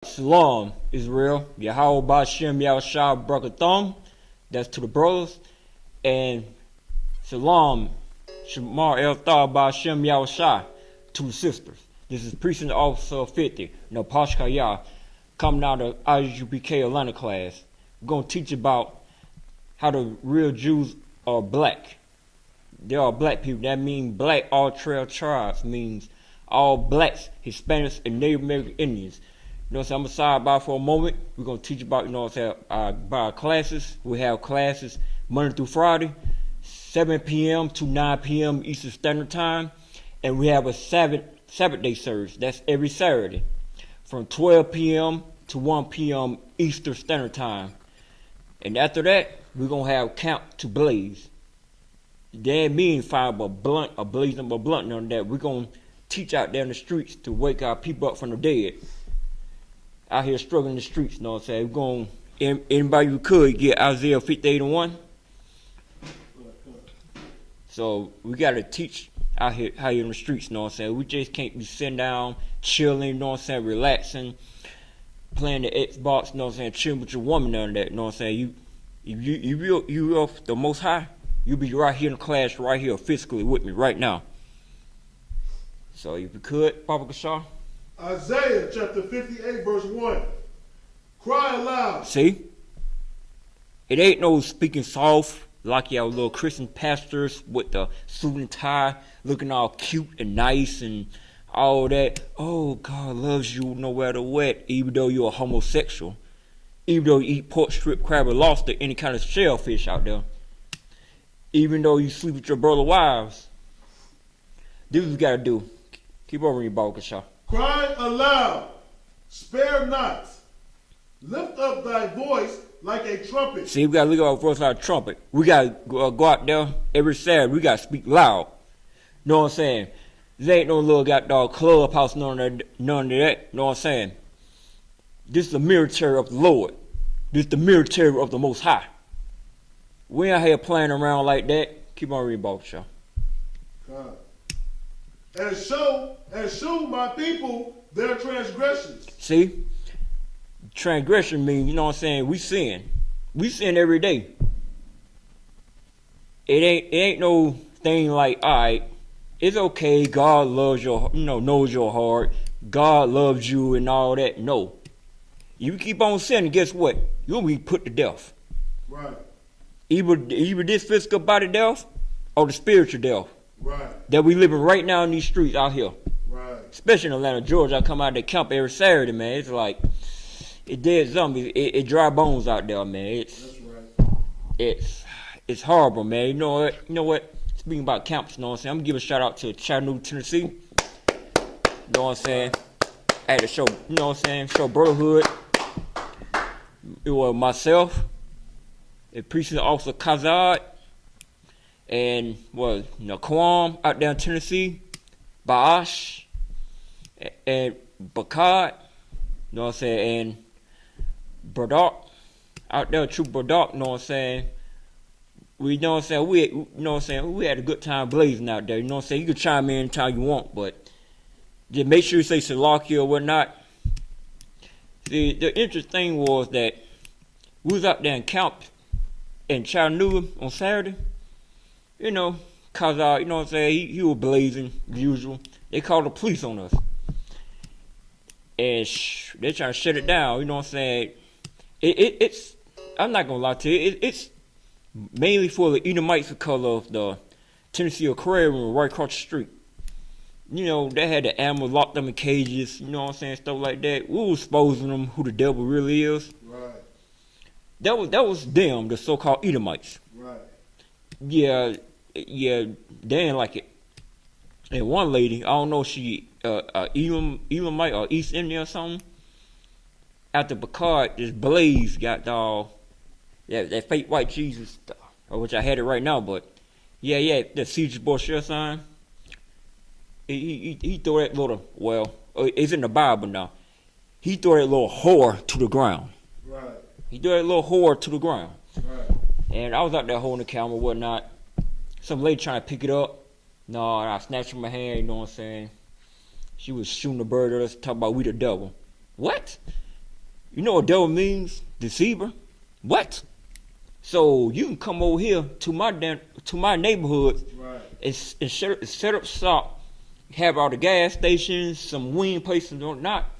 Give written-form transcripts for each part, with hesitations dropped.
Shalom, Israel. Yahanna, that's to the brothers. And Shalom, Shamar El Thar Ba'Shem Yahushai, to the sisters. This is Precinct Officer 50, no Pashkaya, coming out of I.S.U.P.K. Atlanta class. We're going to teach about how the real Jews are black. They are black people. That means black, all 12 tribes, means all blacks, Hispanics, and Native American Indians. You know what I'm saying? I'm going to sidebar for a moment. We're going to teach about, you know what I'm saying, about our classes. We have classes Monday through Friday, 7 p.m. to 9 p.m. Eastern Standard Time. And we have a Sabbath day service. That's every Saturday from 12 p.m. to 1 p.m. Eastern Standard Time. And after that, we're going to have Camp to Blaze. That ain't mean fire but blunt, or blazing but blunt, none of that. We're going to teach out there in the streets to wake our people up from the dead. Out here struggling in the streets, you know what I'm saying? We're going, anybody who could get Isaiah 58:1. So we got to teach out here in the streets, you know what I'm saying? We just can't be sitting down, chilling, you know what I'm saying, relaxing, playing the Xbox, you know what I'm saying, chilling with your woman, none of that, you know what I'm saying? You off the Most High, you be right here in the class, right here, physically with me right now. So if you could, Papa Kashar. Isaiah chapter 58 verse 1. Cry aloud. See? It ain't no speaking soft like y'all little Christian pastors with the suit and tie looking all cute and nice and all that. Oh, God loves you no matter what, even though you're a homosexual. Even though you eat pork, strip, crab, or lobster, any kind of shellfish out there. Even though you sleep with your brother's wives. This is what you gotta do. Keep over your ball, Kasha. Cry aloud, spare not. Lift up thy voice like a trumpet. See, we gotta look at our voice like a trumpet. We gotta go out there every Saturday. We gotta speak loud. Know what I'm saying? There ain't no little goddamn clubhouse, none of that. Know what I'm saying? This is the military of the Lord. This is the military of the Most High. We ain't here playing around like that. Keep on reading, Balkashaw. God. And shew my people their transgressions. See? Transgression means, you know what I'm saying, we sin. We sin every day. It ain't no thing like, alright, it's okay, God loves your, knows your heart. God loves you and all that. No. You keep on sinning, guess what? You'll be put to death. Right. Either this physical body death or the spiritual death. Right. That we living right now in these streets out here. Right. Especially in Atlanta, Georgia. I come out to camp every Saturday, man. It's like, it dead zombies. It dry bones out there, man. That's right. It's horrible, man. You know what? Speaking about camps, you know what I'm saying? I'm going to give a shout out to Chattanooga, Tennessee. You know what I'm saying? I had to show, you know what I'm saying? Show brotherhood. It was myself, the Precinct Officer Kazad, and Naquam out there in Tennessee, Baash, and Bakad, you know what I'm saying, and Braddock, out there, True Braddock, you know what I'm saying. We know what I'm saying, we had a good time blazing out there, you know what I'm saying. You can chime in anytime you want, but just make sure you say Salaki or whatnot. The interesting thing was that we was out there in camp in Chattanooga on Saturday. You know, cause you know what I'm saying, he was blazing as usual. They called the police on us. And they're trying to shut it down, you know what I'm saying. It's I'm not gonna lie to you, it's mainly for the Edomites because of the Tennessee Aquarium right across the street. You know, they had the animals locked them in cages, you know what I'm saying, stuff like that. We was exposing them who the devil really is. Right. That was them, the so-called Edomites. Right. Yeah, they didn't like it. And one lady, I don't know if she Elamite or East Indian or something. After Picard, this Blaze got that fake white Jesus stuff, which I had it right now, but yeah, the Caesar Borgia sign. He threw that little, it's in the Bible now. He threw that little whore to the ground. Right. He threw that little whore to the ground. Right. And I was out there holding the camera and whatnot. Some lady trying to pick it up. No, I snatched from my hand, you know what I'm saying. She was shooting the bird at us, talking about we the devil. What? You know what devil means? Deceiver. What? So you can come over here to my neighborhood Right. and set up shop, have all the gas stations, some wing places or not,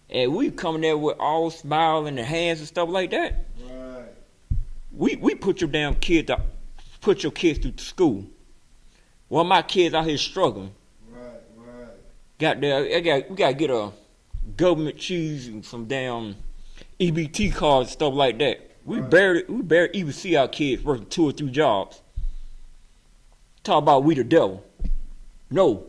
and we come there with all smiles and the hands and stuff like that. Right. We put your damn kids out, put your kids through school. Well, my kids out here struggling. Right. We gotta get a government cheese and some damn EBT cards and stuff like that. We barely even see our kids working 2 or 3 jobs. Talk about we the devil. No.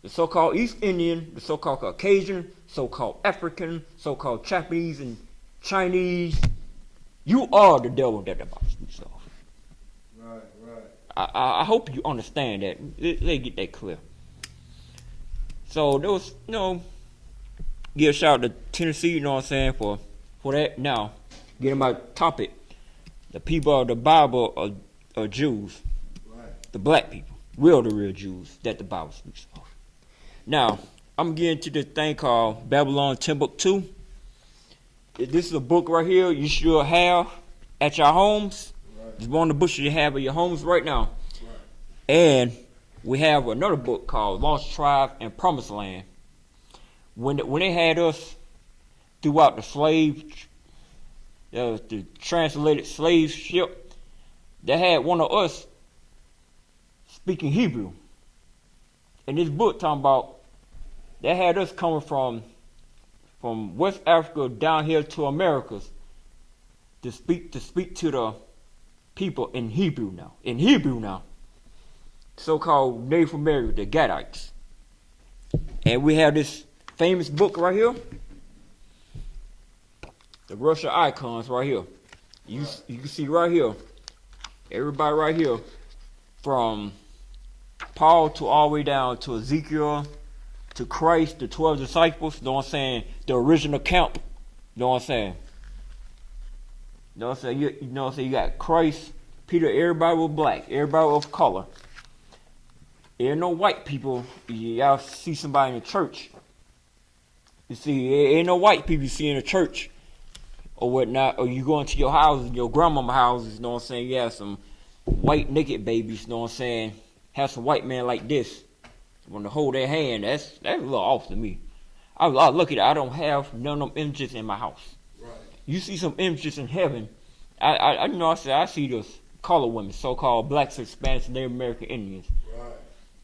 The so-called East Indian, the so-called Caucasian, so-called African, so-called Japanese and Chinese, you are the devil that the Bible speaks of. Right, right. I hope you understand that. Let's get that clear. So there was, give a shout out to Tennessee, you know what I'm saying, for that. Now, getting my topic. The people of the Bible are Jews. Right. The black people. The real Jews that the Bible speaks of. Now, I'm getting to this thing called Babylon Timbuktu. This is a book right here you should have at your homes. Right. It's one of the books you have at your homes right now. Right. And we have another book called Lost Tribe and Promised Land. When they had us throughout the translated slave ship, they had one of us speaking Hebrew. And this book talking about they had us coming from West Africa down here to Americas to speak to the people in Hebrew now. So-called Native Americans, the Gadites. And we have this famous book right here. The Russia icons right here. You can see right here. Everybody right here. From Paul to all the way down to Ezekiel, to Christ, the 12 disciples, you know what I'm saying? The original camp, you know what I'm saying? You know what I'm saying? You know what I'm saying? You got Christ, Peter, everybody was black, everybody was color. There ain't no white people. Y'all see somebody in the church. You see, there ain't no white people you see in the church or whatnot, or you go into your houses, your grandmama houses, you know what I'm saying? You have some white naked babies, you know what I'm saying? Have some white man like this. Want to hold their hand, that's a little off to me. I look at it, I don't have none of them images in my house. Right. You see some images in heaven. I see those color women, so-called blacks, Hispanics, Native American Indians. Right.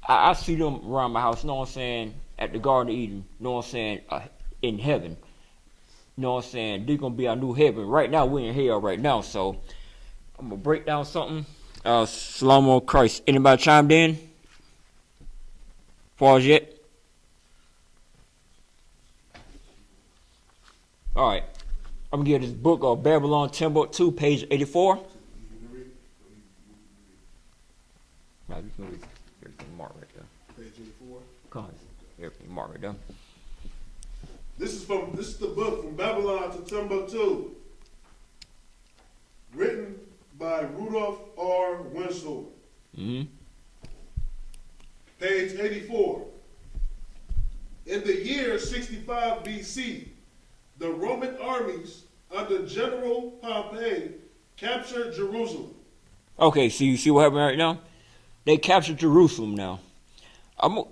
I see them around my house, you know what I'm saying, at the Garden of Eden, you know what I'm saying, in heaven. You know what I'm saying, they're going to be our new heaven. Right now, we're in hell right now, so I'm going to break down something. Shalom on Christ. Anybody chimed in? Pause yet? Alright. I'm going to give this book of Babylon Timbuktu, page 84. No, you can read everything marked right there. Page 84. Come on. Everything marked right there. This is the book From Babylon to Timbuktu, written by Rudolph R. Winslow. Mm-hmm. Page 84. In the year 65 BC, the Roman armies under General Pompey captured Jerusalem. Okay, so you see what happened right now? They captured Jerusalem now. I'm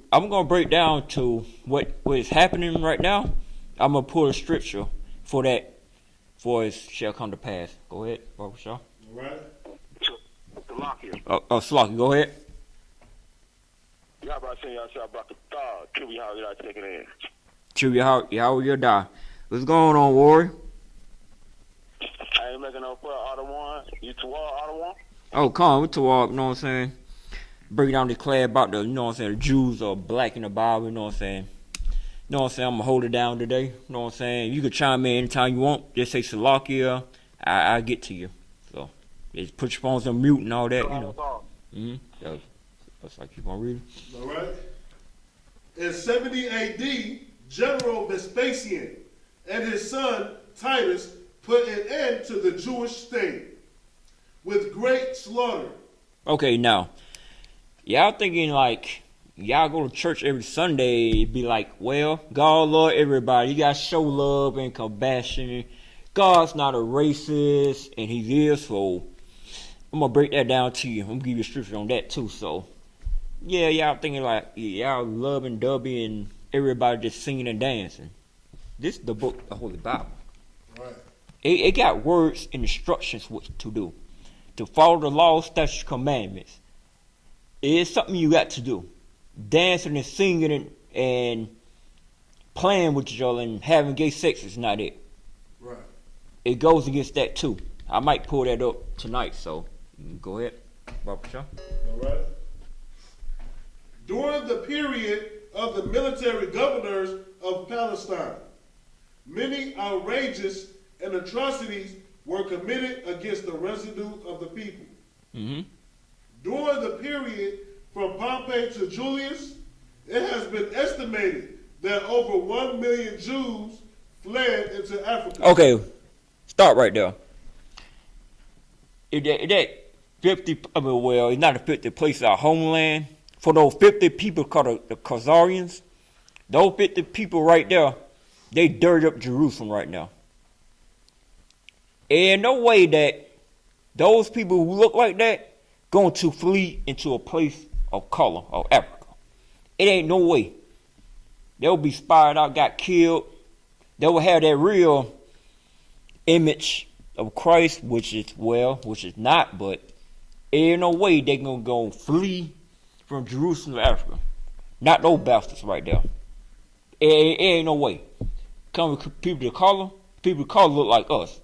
gonna break down to what is happening right now. I'm gonna pull a scripture for that, for it shall come to pass. Go ahead, Barbara Shaw. All right. Slocky, go ahead. How die? What's going on, Warrior? I ain't making no prayer, Ottawa. You toward Ottawa? Oh, come on, we toward, you know what I'm saying? Break down the class about the, you know what I'm saying, the Jews are black in the Bible, you know what I'm saying? You know what I'm saying? I'm gonna hold it down today, you know what I'm saying? You can chime in anytime you want. Just say Salakia, I'll get to you. So, just put your phones on mute and all that, you know. Mm-hmm. That's like keep on reading. All right. In 70 AD, General Vespasian and his son Titus put an end to the Jewish state with great slaughter. Okay, now, y'all thinking like y'all go to church every Sunday, it'd be like, well, God love everybody. You gotta show love and compassion. God's not a racist, and He is. So I'm gonna break that down to you. I'm gonna give you a scripture on that too. So yeah, y'all thinking like y'all loving Dubby and everybody just singing and dancing. This is the book, the Holy Bible. Right. It got words and instructions what to do. To follow the law, statutes, commandments. It is something you got to do. Dancing and singing and playing with each other and having gay sex is not it. Right. It goes against that too. I might pull that up tonight, so go ahead, Barbara Shaw. All right. During the period of the military governors of Palestine, many outrageous and atrocities were committed against the residue of the people. Mm-hmm. During the period from Pompey to Julius, it has been estimated that over 1 million Jews fled into Africa. Okay, start right there. That 50, well, it's not a 50 place, our homeland. For those 50 people called the Khazarians, those 50 people right there, they dirt up Jerusalem right now. And no way that those people who look like that going to flee into a place of color of Africa. It ain't no way. They'll be spied out, got killed. They will have that real image of Christ, which is not, but it ain't no way they gonna go flee from Jerusalem to Africa. Not those bastards right there. It ain't no way. Come with people of color look like us,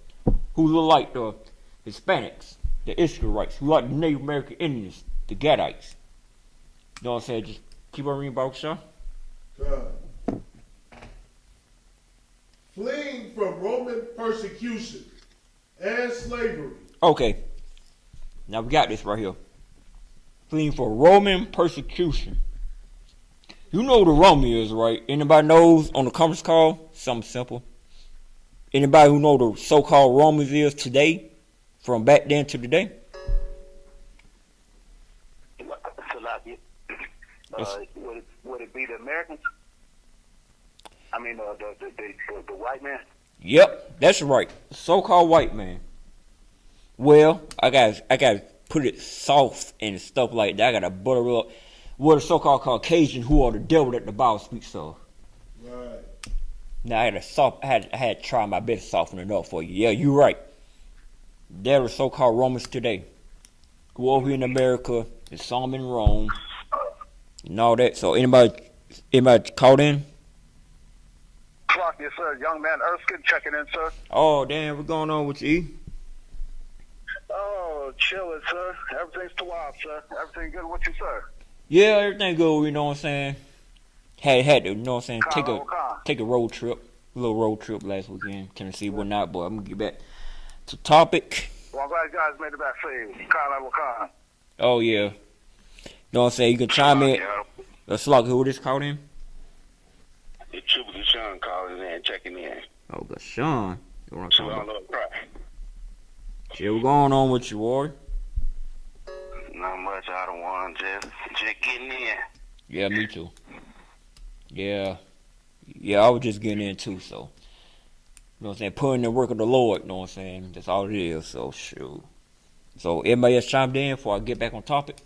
who look like the Hispanics, the Israelites, who like the Native American Indians, the Gadites. You know what I'm saying? Just keep on reading about Shaw. Fleeing from Roman persecution and slavery. Okay. Now we got this right here. Fleeing from Roman persecution. You know what the Roman is, right? Anybody knows on the conference call? Something simple. Anybody who know the so-called Romans is today, from back then to today? Would it be the Americans? I mean, the white man? Yep, that's right. So-called white man. Well, I got put it soft and stuff like that. I got to butter up what the so-called Caucasian, who are the devil that the Bible speaks of. Right. Now I had to try my best to soften it up for you. Yeah, you're right. They're the so-called Romans today. Who over here in America, and some in Rome, and all that. So anybody called in? Clark, yes, sir. Young man Erskine checking in, sir. Oh, damn, what's going on with you, E? Oh, chilling, sir. Everything's too wild, sir. Everything good with you, sir? Yeah, everything good, you know what I'm saying? Had to, you know what I'm saying, take a road trip. A little road trip last weekend, Tennessee, whatnot, but I'm going to get back to topic. Well, I'm glad you guys made it back safe. Khan. Oh, yeah. You know what I'm saying? You can chime in. Let's look who this called in. It's Tribute Sean calling in, checking in. Oh, good Sean. You want to So I talk don't about? know crack. Shit, what's going on with you, Warrior? Not much. I don't want just getting in. Yeah, me too. Yeah, I was just getting in too, so. You know what I'm saying? Putting the work of the Lord, you know what I'm saying? That's all it is, so shoot. So, everybody else chimed in before I get back on topic?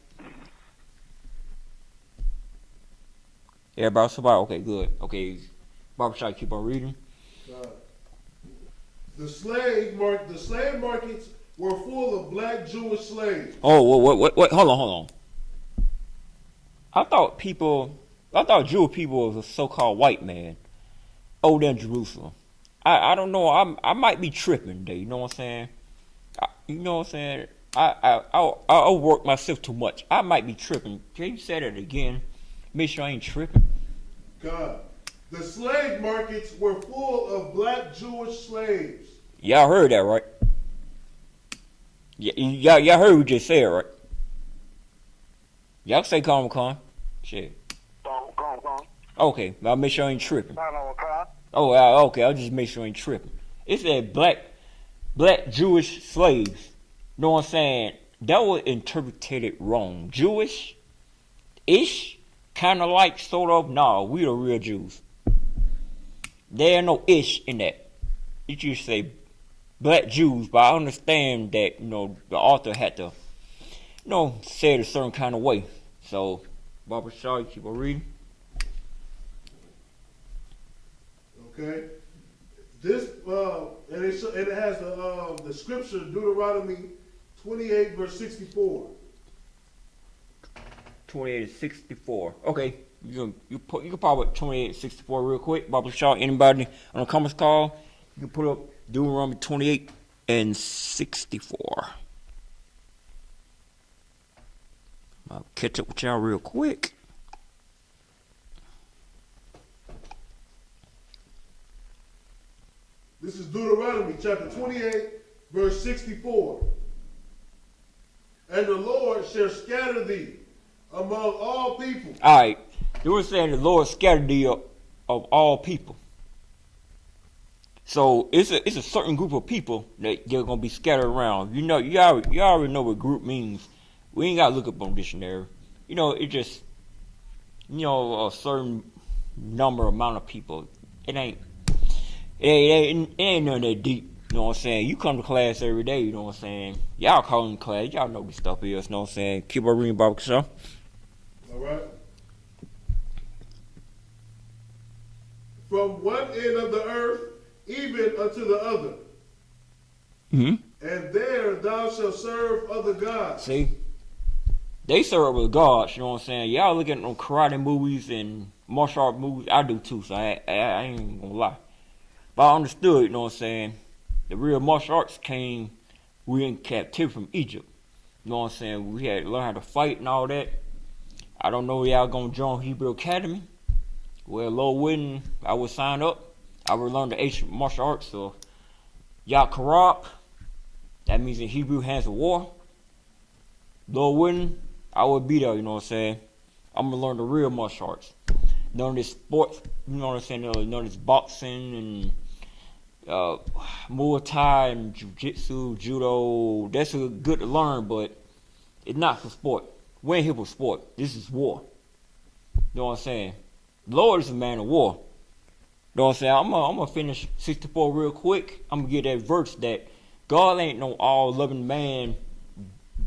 Everybody survived? Okay, good. Okay, Barbershop, keep on reading. The slave markets were full of black Jewish slaves. Oh, what? Hold on. I thought Jewish people was a so-called white man over there in Jerusalem. I don't know. I might be tripping today. You know what I'm saying? You know what I'm saying? I overwork myself too much. I might be tripping. Can you say that again? Make sure I ain't tripping. God. The slave markets were full of black Jewish slaves. Y'all heard that, right? Yeah, y'all heard what just said, right? Y'all say Con. Shit. Go on. Okay, I'll make sure I ain't tripping. Khan. Oh, okay, I'll just make sure I ain't tripping. It said black Jewish slaves. You know what I'm saying? That was interpreted wrong. Jewish-ish kind of like, sort of. No, we the real Jews. There ain't no ish in that. It just say black Jews, but I understand that, the author had to, say it a certain kind of way. So, Barbara Shaw, you keep on reading. Okay. This and it has the scripture Deuteronomy 28 verse 64. 28-64. Okay, you can probably put 28-64 real quick. Barbara Shaw, anybody on the comments call, you can put up Deuteronomy 28 and 64. I'll catch up with y'all real quick. This is Deuteronomy chapter 28, verse 64. And the Lord shall scatter thee among all people. All right, you were saying the Lord scattered thee of all people. So it's a certain group of people that they're gonna be scattered around. You already know what group means. We ain't gotta look up on dictionary. It just a certain amount of people. It ain't nothing that deep. You know what I'm saying? You come to class every day. You know what I'm saying? Y'all call in class. Y'all know this stuff is. You know what I'm saying? Keep on reading, Barbara Shaw. All right. From one end of the earth even unto the other. Mm-hmm. And there thou shalt serve other gods. See? They serve other gods, you know what I'm saying? Y'all looking at them karate movies and martial art movies. I do too, so I ain't gonna lie. But I understood, you know what I'm saying? The real martial arts we in captivity from Egypt. You know what I'm saying? We had to learn how to fight and all that. I don't know y'all gonna join Hebrew Academy. Well, Lord willing, I would sign up. I would learn the ancient martial arts. So, y'all corrupt. That means in Hebrew, hands of war. Lord willing, I would be there, you know what I'm saying? I'm gonna learn the real martial arts. None of this sports, you know what I'm saying? None of this boxing and Muay Thai and Jiu-Jitsu, Judo. That's good to learn, but it's not for sport. We ain't here for sport. This is war. You know what I'm saying? The Lord is a man of war. You know what I'm saying? I'm gonna finish 64 real quick. I'm gonna get that verse that God ain't no all-loving man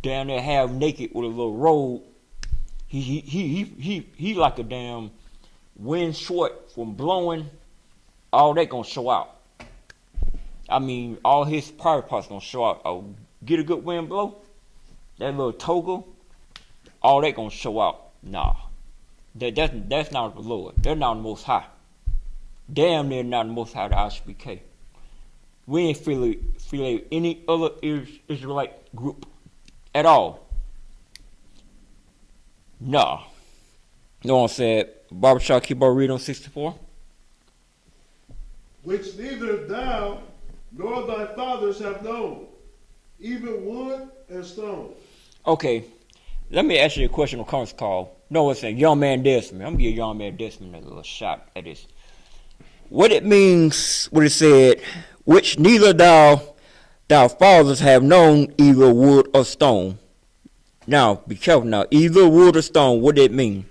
down there half naked with a little robe. He like a damn wind short from blowing. All that gonna show out. I mean, all his private parts gonna show out. Get a good wind blow, that little toga, all that gonna show out. Nah, that's not the Lord. They're not the Most High. Damn, they're not the Most High. The I.S.U.P.K. We ain't affiliate any other Israelite group at all. Nah. You know what I'm saying? Barbershop, keep on reading on 64. Which neither thou nor thy fathers have known, even wood and stone. Okay, let me ask you a question on conference call. No, what's saying? Young man Desmond. I'm gonna give young man Desmond a little shot at this. What it means, what it said, which neither thy fathers have known, either wood or stone. Now, be careful now. Either wood or stone, what did it mean?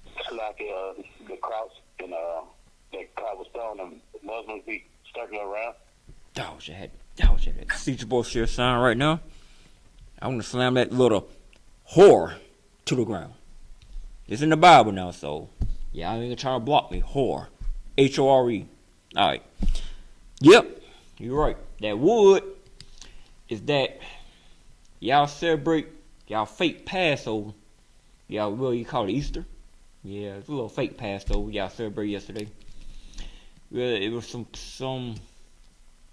It's like the cross and that cobblestone and Muslims be circling around. That was your head. See your boy share sign right now. I'm gonna slam that little whore to the ground. It's in the Bible now, so yeah, I ain't gonna try to block me. Whore. H-O-R-E. Alright. Yep, you're right. That wood is that y'all celebrate y'all fake Passover. Y'all really call it Easter. Yeah, it's a little fake Passover y'all celebrate yesterday. Well, it was some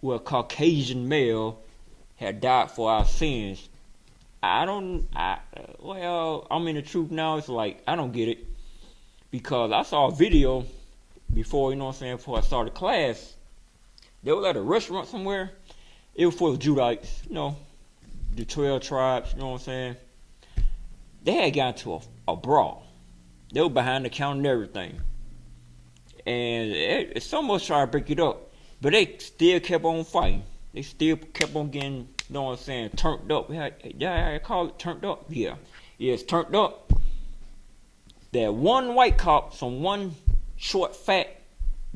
Caucasian male had died for our sins. I'm in the truth now. It's like, I don't get it. Because I saw a video before, you know what I'm saying, before I started class. They were at a restaurant somewhere. It was for the Judites, you know, the 12 tribes, you know what I'm saying. They had gotten into a brawl. They were behind the counter and everything. And some of us tried to break it up. But they still kept on fighting. They still kept on getting, you know what I'm saying, turned up. Yeah, I call it turned up. Yeah. It's turned up that one white cop, some one short, fat,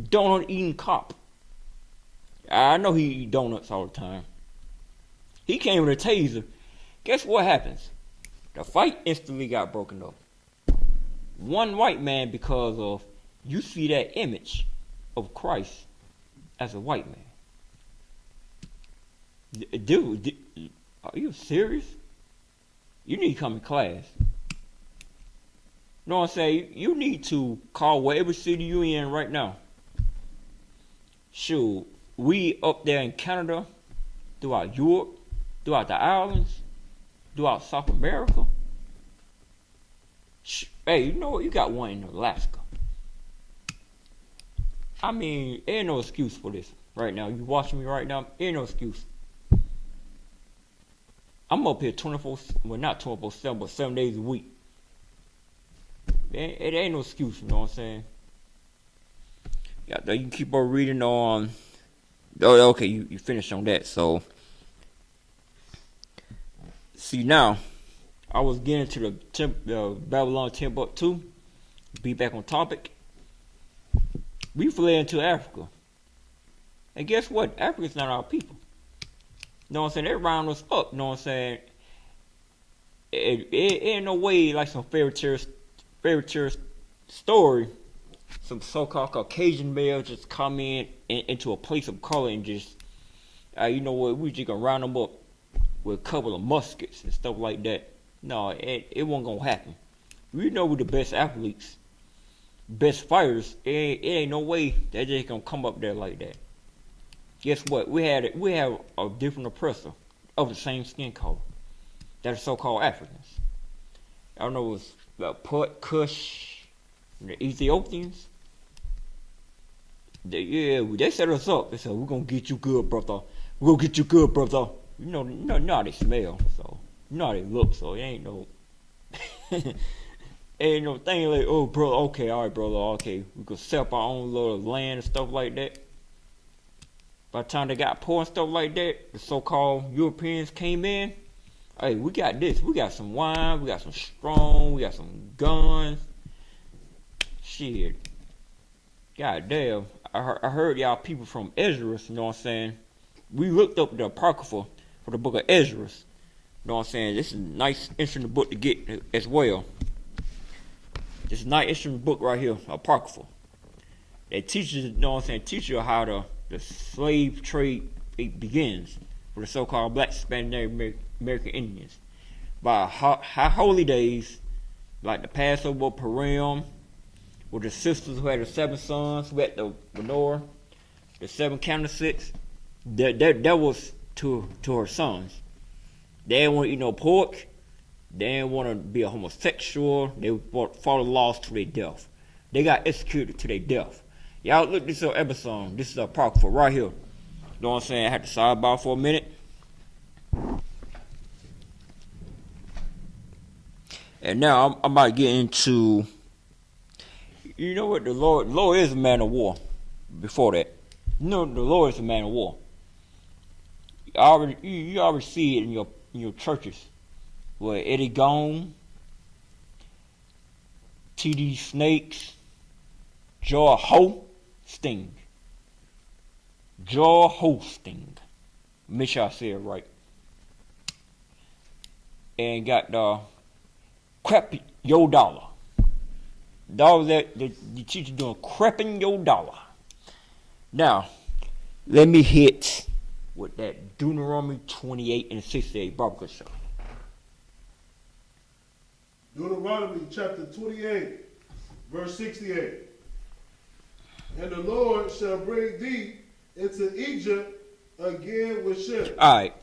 donut-eating cop. I know he eat donuts all the time. He came with a taser. Guess what happens? The fight instantly got broken up. One white man, because of, you see that image of Christ as a white man. Dude, are you serious? You need to come in class. You know what I'm saying? You need to call whatever city you in right now. Shoot, we up there in Canada, throughout Europe, throughout the islands, throughout South America. Hey, you know what? You got one in Alaska. I mean, ain't no excuse for this right now. You watching me right now? Ain't no excuse. I'm up here 24, well not 24/7, but 7 days a week. It ain't no excuse, you know what I'm saying? Yeah, you can keep on reading on. Oh, okay, you finished on that. So, see now, I was getting to the Babylon Timbuktu. Be back on topic. We fled into Africa, and guess what? Africa's not our people. You know what I'm saying? They round us up. You know what I'm saying? It ain't no way like some fairy tale story. Some so-called Caucasian male just come into a place of color and just, you know what? We just gonna round them up with a couple of muskets and stuff like that. No, it wasn't gonna happen. We know we're the best athletes, best fighters. It ain't no way they just gonna come up there like that. Guess what? We have a different oppressor of the same skin color. That are so-called Africans. I don't know if it's Put, Kush, the Ethiopians. They set us up. They said, we're gonna get you good, brother. We're gonna get you good, brother. You know how they smell, so you know how they look, so it ain't no ain't no thing like, oh brother, okay, alright brother, okay. We could set up our own little land and stuff like that. By the time they got poor and stuff like that, the so-called Europeans came in. Hey, we got this. We got some wine. We got some strong. We got some guns. Shit. God damn. I heard y'all people from Ezra, you know what I'm saying? We looked up the Apocrypha for the book of Ezra. You know what I'm saying? This is a nice, interesting book to get as well. This is a nice, interesting book right here, Apocrypha. It teaches, you know what I'm saying, teaches you how the slave trade begins for the so-called black Spanish American Indians. By high holy days, like the Passover, Purim, with the sisters who had the 7 sons, who had the menorah, the 7 candlesticks, that was to her sons. They didn't want to eat no pork. They didn't want to be a homosexual. They follow the laws to their death. They got executed to their death. Y'all look this up episode. This is a Apocrypha right here. You know what I'm saying? I had to sidebar for a minute. And now I'm about to get into, you know what, the Lord is a man of war. Before that, you know, the Lord is a man of war. You already see it in your churches, where Eddie Gone, T.D. Snakes, Joy Hosting. Make sure I say it right. And got the crap your dollar. Dollar that the teacher doing crapping your dollar. Now, let me hit with that Deuteronomy 28 and 68 Barbecue Show. Deuteronomy chapter 28, verse 68. And the Lord shall bring thee into Egypt again with ships. Alright.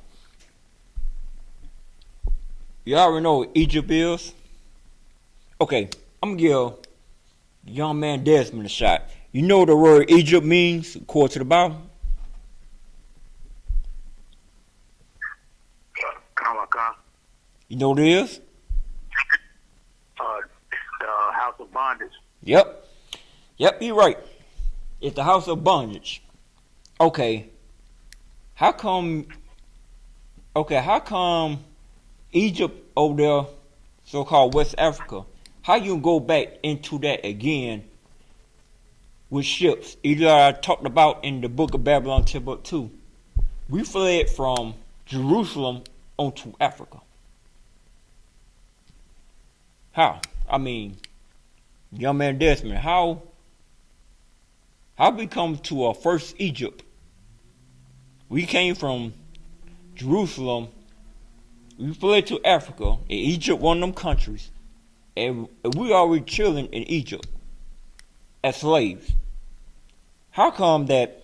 You already know what Egypt is? Okay, I'm gonna give young man Desmond a shot. You know what the word Egypt means according to the Bible? You know what it is? The house of bondage. Yep, you're right. It's the house of bondage. Okay, how come Egypt over there so-called West Africa. How you go back into that again with ships? Either I talked about in the book of Babylon Timbuktu. We fled from Jerusalem onto Africa. How? I mean, young man Desmond, how we come to first Egypt? We came from Jerusalem, we fled to Africa, and Egypt one of them countries, and we already chilling in Egypt as slaves. How come that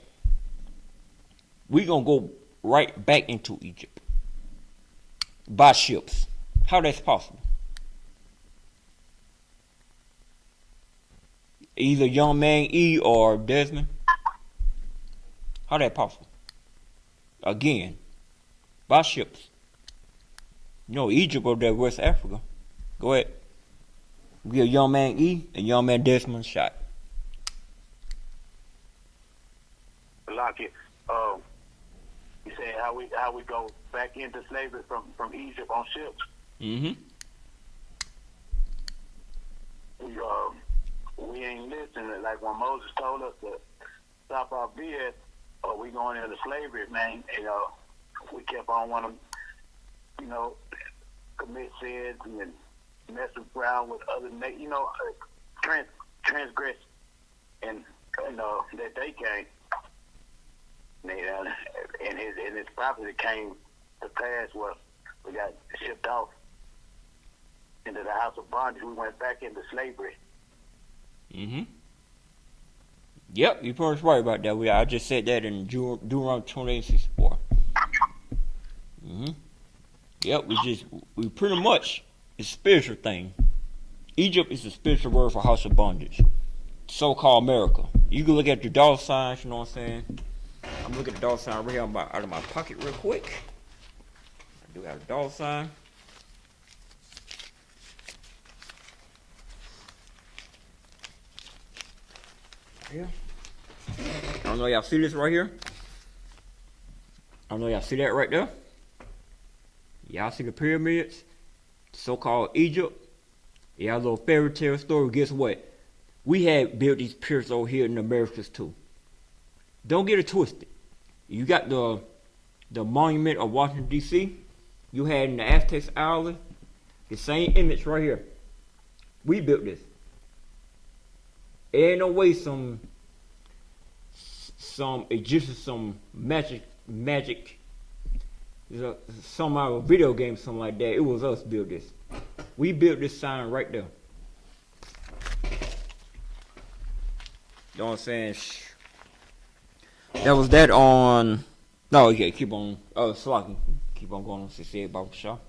we gonna go right back into Egypt by ships? How that's possible? Either young man E or Desmond. How that possible? Again, by ships. You know, Egypt over there, West Africa. Go ahead. Give young man E and young man Desmond a shot. Like it. You said how we go back into slavery from Egypt on ships. Mm-hmm. We ain't listening. Like when Moses told us to stop our beard, or we going into slavery, man. And we kept on wanting, commit sins and mess around with other, transgress, and that they came. And his prophecy came to pass where we got shipped off into the house of bondage. We went back into slavery. Mm-hmm. Yep, you're pretty much right about that. I just said that in Deuteronomy 28:64. Mm-hmm. Yep, we pretty much, it's a spiritual thing. Egypt is a spiritual word for house of bondage. So-called America. You can look at the dollar signs, you know what I'm saying? I'm looking at the dollar sign right here out of my pocket real quick. I do have a dollar sign. Yeah. I don't know y'all see this right here. I don't know y'all see that right there. Y'all see the pyramids, so-called Egypt. Yeah, a little fairy tale story. Guess what? We had built these pyramids over here in the Americas too. Don't get it twisted. You got the monument of Washington D.C. You had in the Aztec Island. The same image right here. We built this. Ain't no way some Egyptians, some magic, some out of a video game, something like that. It was us built this. We built this sign right there. You know what I'm saying? That was that on. No, okay, keep on. Slocky. Keep on going on 68 about the show.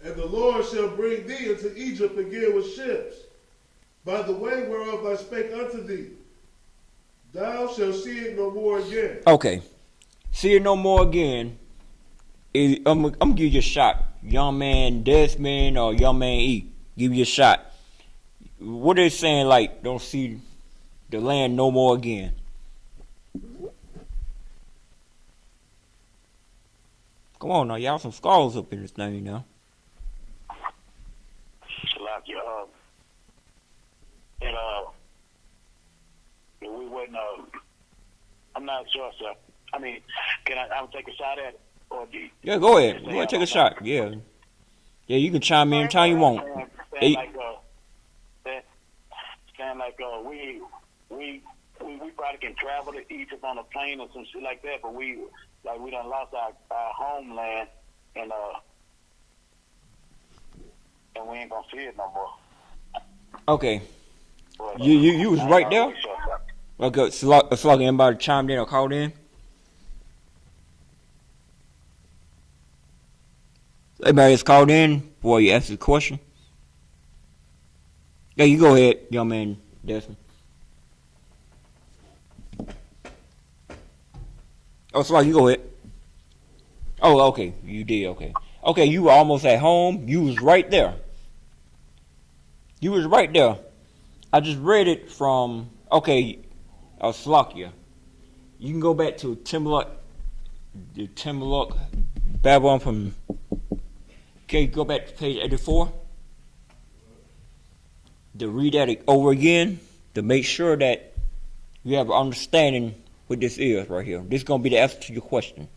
And the Lord shall bring thee into Egypt again with ships, by the way whereof I spake unto thee. Thou shalt see it no more again. Okay. See it no more again. I'm gonna give you a shot. Young man Desmond or young man E. Give you a shot. What they saying, like, don't see the land no more again? Come on now, y'all some scholars up in this thing now. Like we wouldn't. I'm not sure, sir. I mean, can I take a shot at it, or do you? Yeah, go ahead. Go ahead, take a shot. Yeah, you can chime in anytime you want. Saying like we probably can travel to Egypt on a plane or some shit like that, but we done lost our homeland, and we ain't gonna see it no more. Okay. But, You was right there? Okay, so like anybody chimed in or called in? Anybody that's called in before you ask the question? Yeah, you go ahead, young man Desmond. Oh, so you go ahead. Oh, okay, you did, okay. Okay, you were almost at home. You was right there. You was right there. I just read it from, Slovakia. You can go back to Timberlock Babylon from. Okay, go back to page 84. To read that over again to make sure that you have an understanding what this is right here. This is gonna be the answer to your question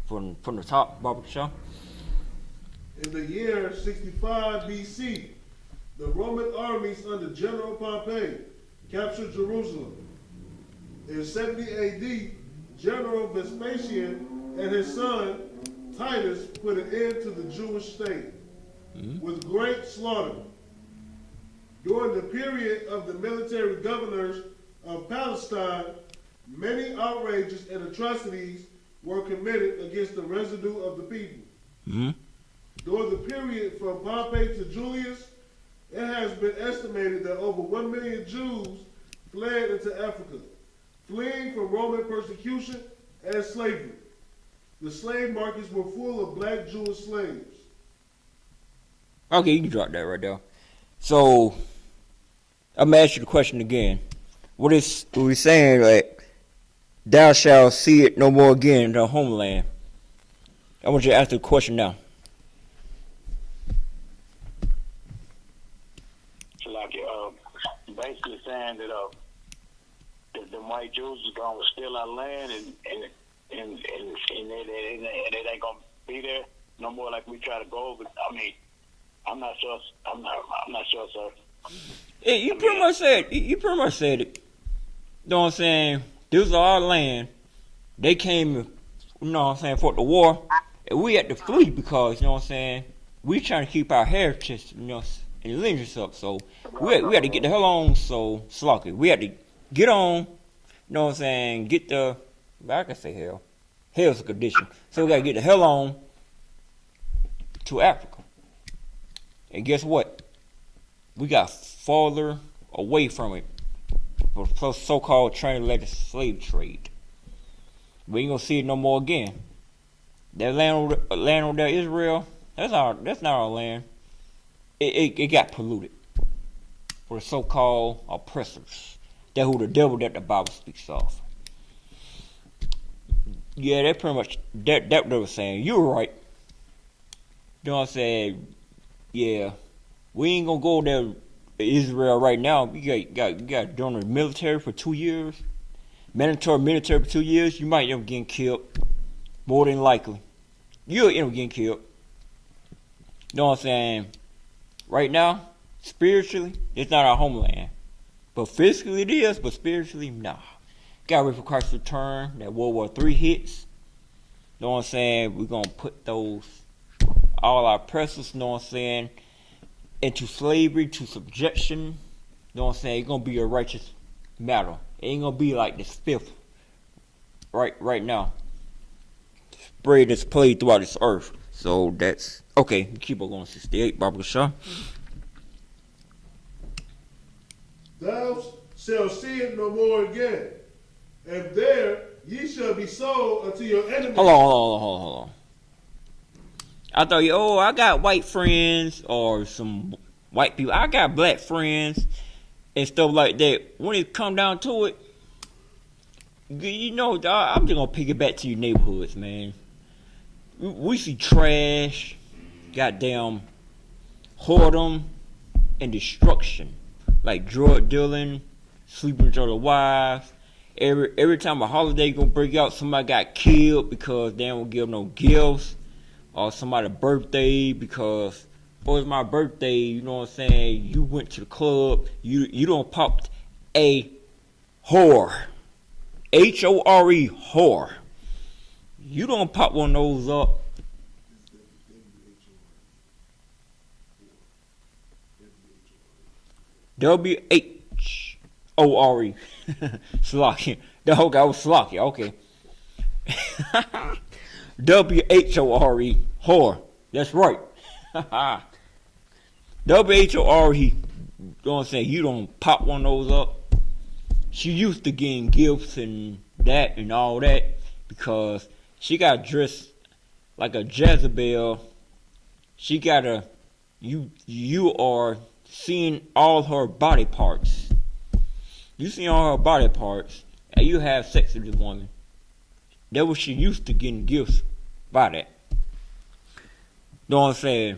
from the top, Barbara Shaw. In the year 65 BC, the Roman armies under General Pompey captured Jerusalem. In 70 AD, General Vespasian and his son Titus put an end to the Jewish state with great slaughter. During the period of the military governors of Palestine, many outrages and atrocities were committed against the residue of the people. During the period from Pompey to Julius, it has been estimated that over 1 million Jews fled into Africa, fleeing from Roman persecution and slavery. The slave markets were full of black Jewish slaves. Okay, you can drop that right there. So, I'm gonna ask you the question again. What we saying? Like, thou shalt see it no more again in the homeland. I want you to ask the question now. Like, basically saying that the white Jews is gonna steal our land and it ain't gonna be there no more. Like we try to go, but I mean, I'm not sure. I'm not sure, sir. Hey, you pretty much said it. You know what I'm saying? This is our land. They came, you know what I'm saying, for the war, and we had to flee because, you know what I'm saying, we trying to keep our heritage, you know, and lineage up. So we had to get the hell on. So slocky, we had to get on. You know what I'm saying? Get the, I can say hell. Hell's a condition. So we got to get the hell on to Africa. And guess what? We got farther away from it for the so-called transatlantic slave trade. We ain't gonna see it no more again. That land over there, Israel, that's not our land. It got polluted for the so-called oppressors. That who the devil that the Bible speaks of. Yeah, that pretty much that they were saying. You were right. You know what I'm saying? Yeah, we ain't gonna go there to Israel right now. You got doing the military for 2 years. Mandatory military for 2 years. You might end up getting killed. More than likely. You'll end up getting killed. You know what I'm saying? Right now, spiritually, it's not our homeland. But physically it is, but spiritually, nah. Got ready for Christ's return. That World War III hits. You know what I'm saying? We're gonna put all our oppressors, you know what I'm saying, into slavery, to subjection. You know what I'm saying? It's gonna be a righteous matter. It ain't gonna be like this fifth right now. Spread this plague throughout this earth. So that's okay. Keep on going. 68, Barbara Shaw. Thou shalt see it no more again, and there ye shall be sold unto your enemies. Hold on. I thought, I got white friends or some white people. I got black friends and stuff like that. When it come down to it, you know, I'm just gonna pick it back to your neighborhoods, man. We see trash, goddamn whoredom, and destruction, like drug dealing, sleeping with other wives. Every time a holiday gonna break out, somebody got killed because they don't give no gifts, or somebody's birthday because it's my birthday. You know what I'm saying? You went to the club. You don't popped a whore, HORE, whore. You don't pop one of those up. WHORE. Slocky. The whole guy was slocky. Okay. WHORE. Whore. That's right. WHORE. You know what I'm saying? You don't pop one of those up. She used to getting gifts and that and all that because she got dressed like a Jezebel. She got you are seeing all her body parts. You see all her body parts and you have sex with this woman. That was she used to getting gifts by that. Know what I'm saying?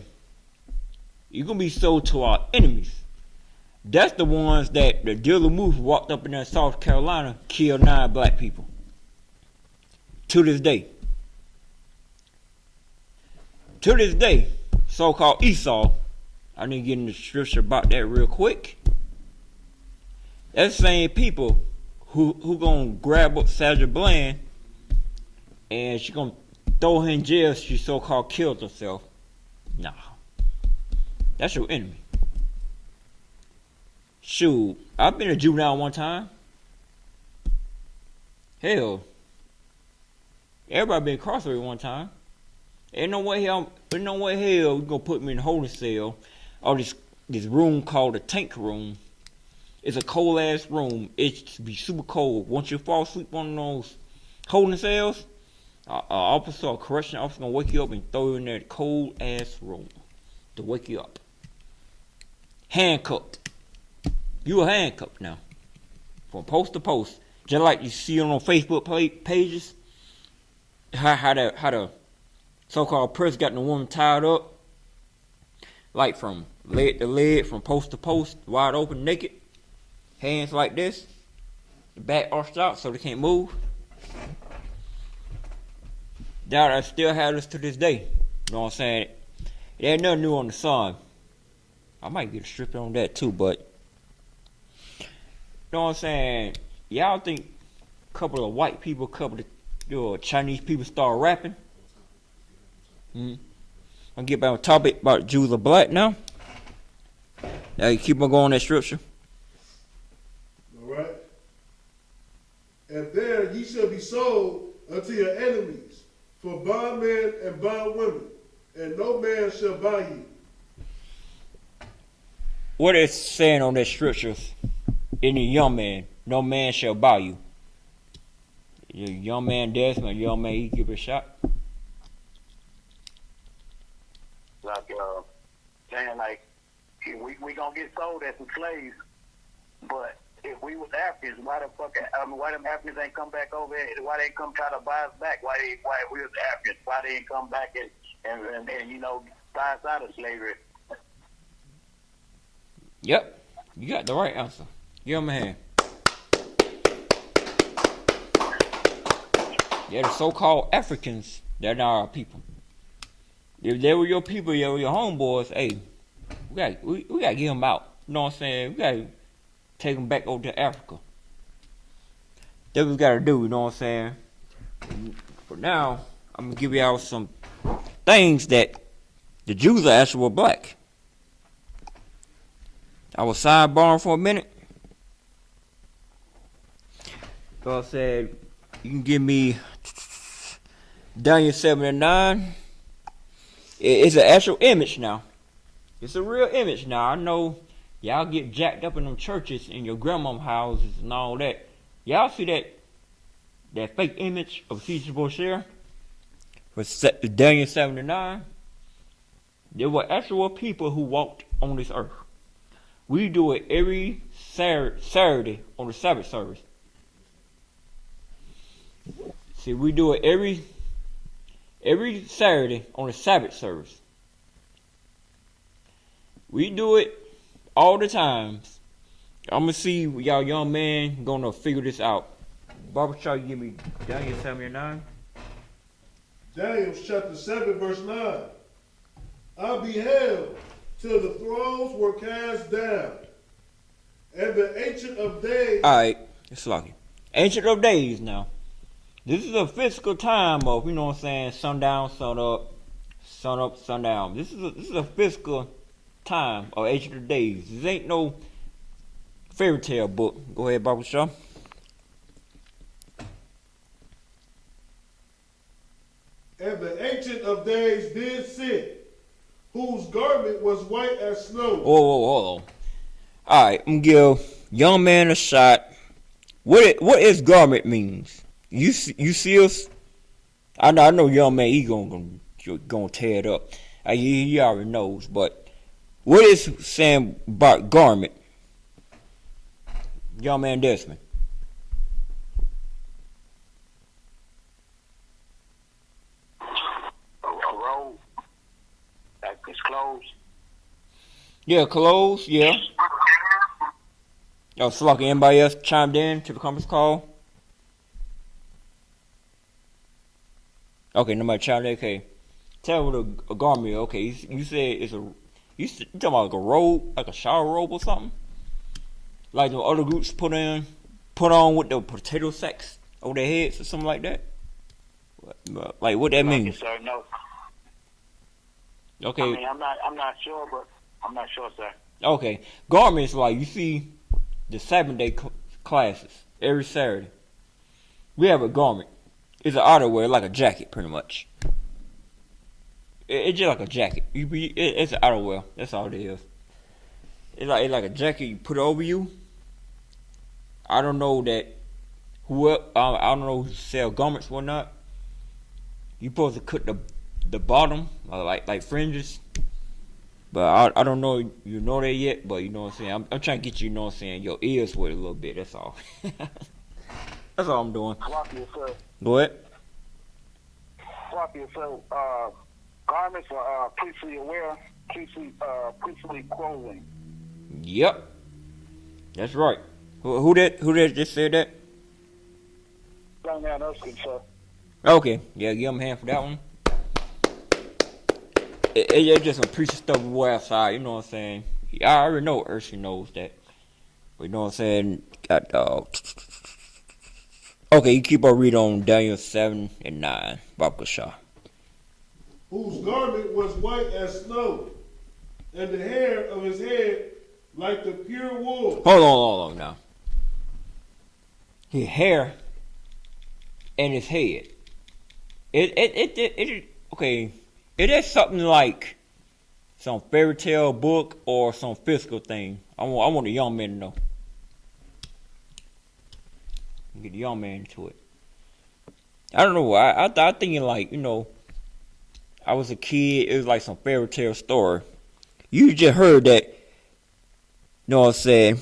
You're gonna be sold to our enemies. That's the ones that the dealer Moose walked up in there in South Carolina, killed 9 black people. To this day. To this day, so-called Esau, I need to get in the scripture about that real quick. That's the same people who gonna grab up Sandra Bland and she gonna throw her in jail. She so-called killed herself. Nah, that's your enemy. Shoot, I've been a juvenile one time. Hell, everybody been incarcerated one time. Ain't no way hell you gonna put me in a holding cell or this room called the tank room. It's a cold ass room. It be super cold. Once you fall asleep on those holding cells, an officer or correction officer gonna wake you up and throw you in that cold ass room to wake you up. Handcuffed. You a handcuffed now. From post to post. Just like you see on Facebook pages. How the so-called press got the woman tied up. Like from leg to leg, from post to post, wide open, naked. Hands like this. The back arched out so they can't move. That I still have this to this day. You know what I'm saying? There ain't nothing new on the sun. I might get a strip on that too, but you know what I'm saying? Y'all think a couple of white people, a couple of Chinese people start rapping? I'll get back on topic about Jews are black now. Now you keep on going that scripture. Alright. And there ye shall be sold unto your enemies for bondmen and bondwomen, and no man shall buy you. What is saying on that scripture? Any young man, no man shall buy you. Your young man Desmond, young man, he give it a shot. Like saying like we gonna get sold as some slaves, but if we was Africans, why them Africans ain't come back over here? Why they ain't come try to buy us back? Why we was Africans? Why they ain't come back and you know buy us out of slavery? Yep, you got the right answer. Give him a hand. Yeah, the so-called Africans, they're not our people. If they were your people, they were your homeboys, hey, we gotta get them out. You know what I'm saying? We gotta take them back over to Africa. That's what we gotta do, you know what I'm saying? For now, I'm gonna give y'all some things that the Jews are actually were black. I was sidebarring for a minute. So I said, you can give me Daniel 7 and 9. It's an actual image now. It's a real image now. I know y'all get jacked up in them churches in your grandma's houses and all that. Y'all see that fake image of Caesar Borgia for Daniel 7 and 9? There were actual people who walked on this earth. We do it every Saturday on the Sabbath service. See, we do it every Saturday on the Sabbath service. We do it all the time. I'm gonna see y'all young man gonna figure this out. Barbara Shaw, you give me Daniel 7 and 9. Daniel chapter 7 verse 9. I beheld till the thrones were cast down, and the Ancient of Days. Alright, it's lucky. Ancient of Days now. This is a physical time of, you know what I'm saying, sundown, sun up, sundown. This is a physical time of Ancient of Days. This ain't no fairy tale book. Go ahead, Barbara Shaw. And the Ancient of Days did sit, whose garment was white as snow. Hold on. Alright, I'm gonna give young man a shot. What is garment means? You see us? I know young man, he gonna tear it up. He already knows, but what is saying about garment? Young man Desmond. A robe. Yeah, clothes, yeah. Oh, so like anybody else chimed in to the conference call? Okay, nobody chimed in. Okay, tell me a garment. Okay, you said it's a. You talking about like a robe, like a shower robe or something? Like the other groups put on with the potato sacks over their heads or something like that. Like what that means? Sir, no. Okay. I mean, I'm not sure, but I'm not sure, sir. Okay, garments like you see the 7-day classes every Saturday. We have a garment. It's an outerwear, like a jacket, pretty much. It's just like a jacket. It's an outerwear. That's all it is. It's like a jacket. You put it over you. I don't know that I don't know who sell garments or not. You supposed to cut the bottom like fringes. But I don't know you know that yet. But you know what I'm saying. I'm trying to get you know what I'm saying. Your ears with a little bit. That's all. That's all I'm doing. Go ahead. So, garments are priestly wear, priestly clothing. Yep. That's right. Who that just said that? Young man Erskine, sir. Okay. Yeah, give him a hand for that one. It's just some preacher stuff we wear outside, you know what I'm saying? I already know Erskine knows that. But you know what I'm saying? Got okay, you keep on reading on Daniel 7 and 9. Baba Shah. Whose garment was white as snow, and the hair of his head like the pure wool. Hold on now. His hair and his head. Okay. It is something like some fairy tale book or some physical thing. I want the young man to know. Get the young man into it. I don't know. I thinking like, you know, I was a kid. It was like some fairy tale story. You just heard that. You know what I'm saying?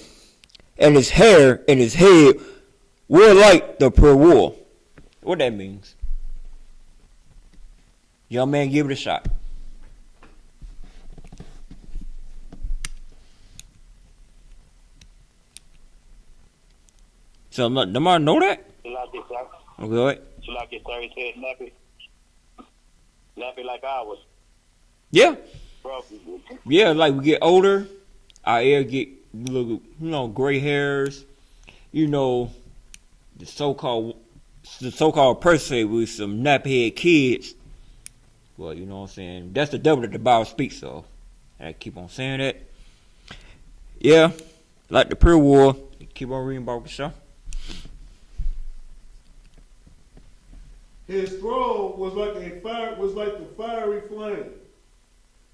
And his hair and his head were like the pure wool. What that means? Young man, give it a shot. So, nobody know that? Okay, go ahead. So like your sir said, nappy like ours. Yeah. Bro. Yeah, like we get older, our hair get little, you know, gray hairs. You know, the so-called person with some nappy head kids. Well, you know what I'm saying? That's the devil that the Bible speaks of. I keep on saying that. Yeah, like the pure wool. Keep on reading Bible Shah. His throne was like the fiery flame,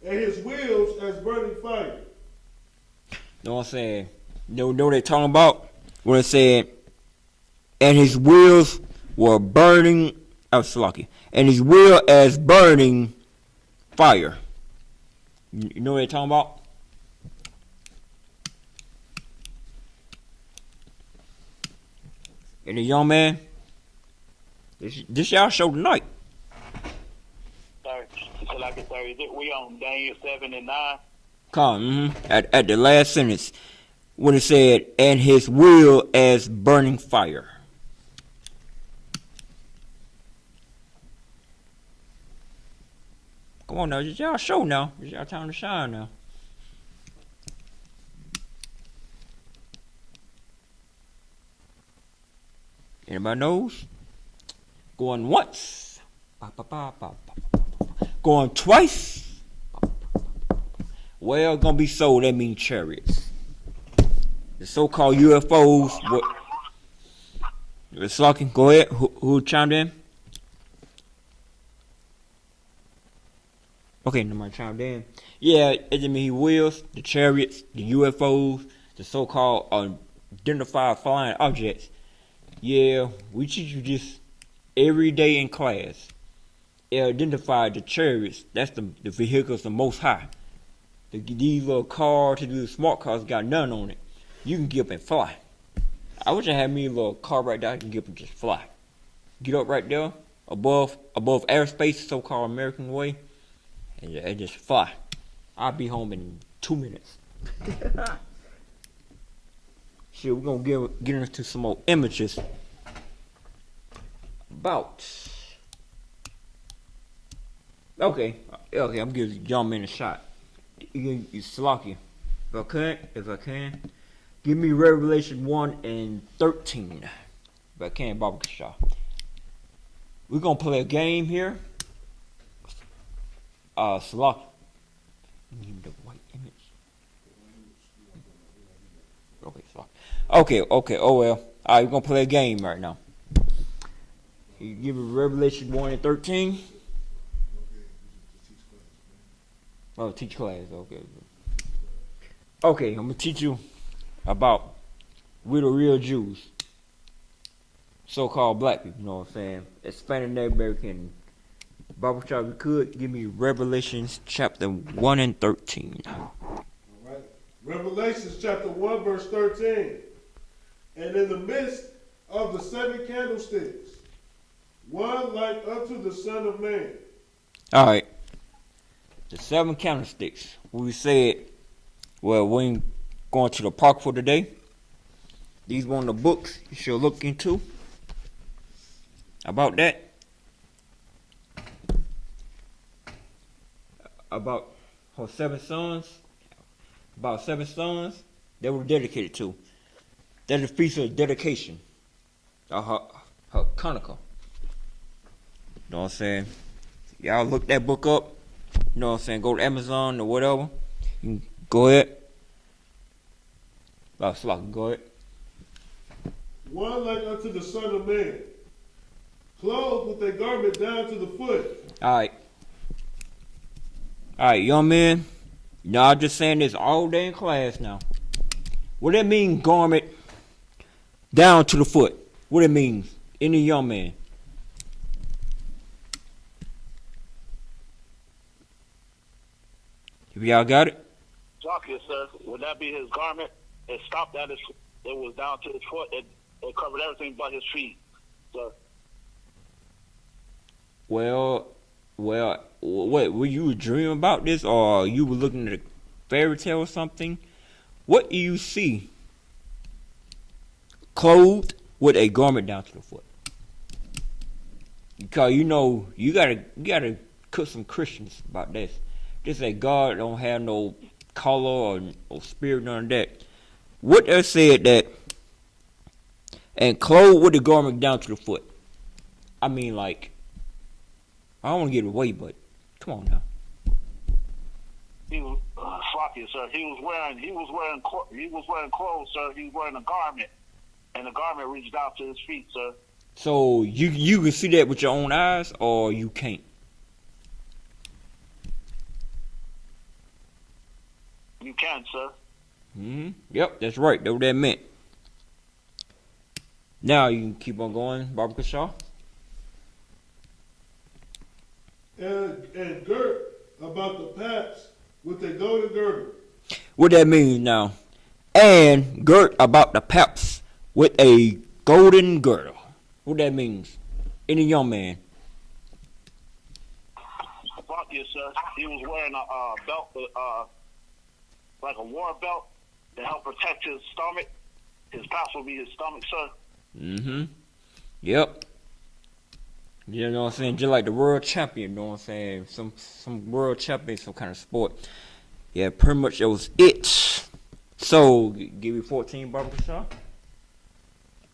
and his wheels as burning fire. Know what I'm saying? Know what they talking about? When it said, and his wheels were burning. Slucky. And his wheel as burning fire. You know what they talking about? And the young man, this y'all show tonight. Sorry. So like I said, we on Daniel 7 and 9. Come, at the last sentence, when it said, and his wheel as burning fire. Come on now, it's y'all show now. It's y'all time to shine now. Anybody knows? Going once. Going twice. Well, gonna be sold. That means chariots. The so-called UFOs. What? It's talking. Go ahead. Who chimed in? Okay, nobody chimed in. Yeah, it mean wheels, the chariots, the UFOs, the so-called identified flying objects. Yeah, we teach you this every day in class. It identified the chariots. That's the vehicles the most high. These little cars, these smart cars got none on it. You can get up and fly. I wish I had me a little car right there. I can get up and just fly. Get up right there above airspace, so-called American way. And just fly. I'll be home in 2 minutes. Shit, we're gonna get into some more images about. Okay, I'm giving young man a shot. You Salaki. If I can, give me Revelation 1 and 13. If I can, Baba Kasha. We're gonna play a game here. Salaki. Need the white image. Okay, Salaki. Okay. Oh well. Alright, we're gonna play a game right now. You give me Revelation 1 and 13. Oh, teach class. Okay, I'm gonna teach you about we're the real Jews, so-called black people. You know what I'm saying? Expanded Native American. Bible child, you could give me Revelations chapter 1 and 13. All right. Revelations chapter 1, verse 13. And in the midst of the 7 candlesticks, one like unto the Son of Man. All right. The 7 candlesticks. We said, well, we ain't going to the park for today. These one of the books you should look into about that. About her 7 sons. About 7 sons they were dedicated to. That's the feast of dedication. Her Hanukkah. You know what I'm saying? Y'all look that book up. You know what I'm saying? Go to Amazon or whatever. You can go ahead. Go ahead. One like unto the Son of Man, clothed with a garment down to the foot. Alright, young man. Y'all just saying this all day in class now. What that mean, garment down to the foot? What it means? Any young man. If y'all got it? Jockey, sir, would that be his garment? It stopped at his, it was down to his foot. It covered everything but his feet. So. Well, what were you dreaming about this, or you were looking at a fairy tale or something? What do you see? Clothed with a garment down to the foot. Because you know you gotta cook some Christians about this. Just say God don't have no color or spirit, none of that. What they said that, and clothed with the garment down to the foot. I mean, like, I don't want to get away, but come on now. He was sloppy, sir. He was wearing clothes, sir. He was wearing a garment, and the garment reached out to his feet, sir. So you can see that with your own eyes, or you can't. You can, sir. Yep, that's right. That's what that meant. Now you can keep on going, Barbara Shaw. And girt about the paps with a golden girdle. What that means now? And girt about the paps with a golden girdle. What that means? Any young man. Yes, sir. He was wearing a belt, like a war belt, to help protect his stomach. His paps will be his stomach, sir. Yep. You know what I'm saying? Just like the world champion, you know what I'm saying? Some world champion, some kind of sport. Yeah, pretty much it was it. So, give me 14, Barbara Shaw.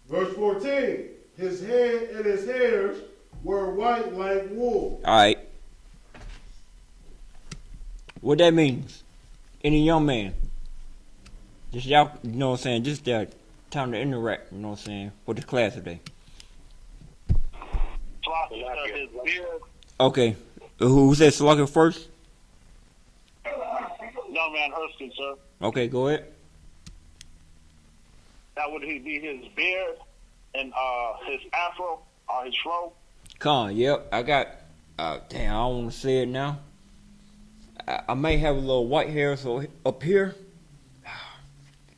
Verse 14. His head and his hairs were white like wool. Alright. What that means? Any young man. Just y'all, you know what I'm saying? Just that time to interact, you know what I'm saying, with the class today. His beard. Okay. Who said Slugger first? Young man Erskine, sir. Okay, go ahead. That would be his beard and his afro or his fro. Yep. I got, damn, I don't want to say it now. I may have a little white hair so up here.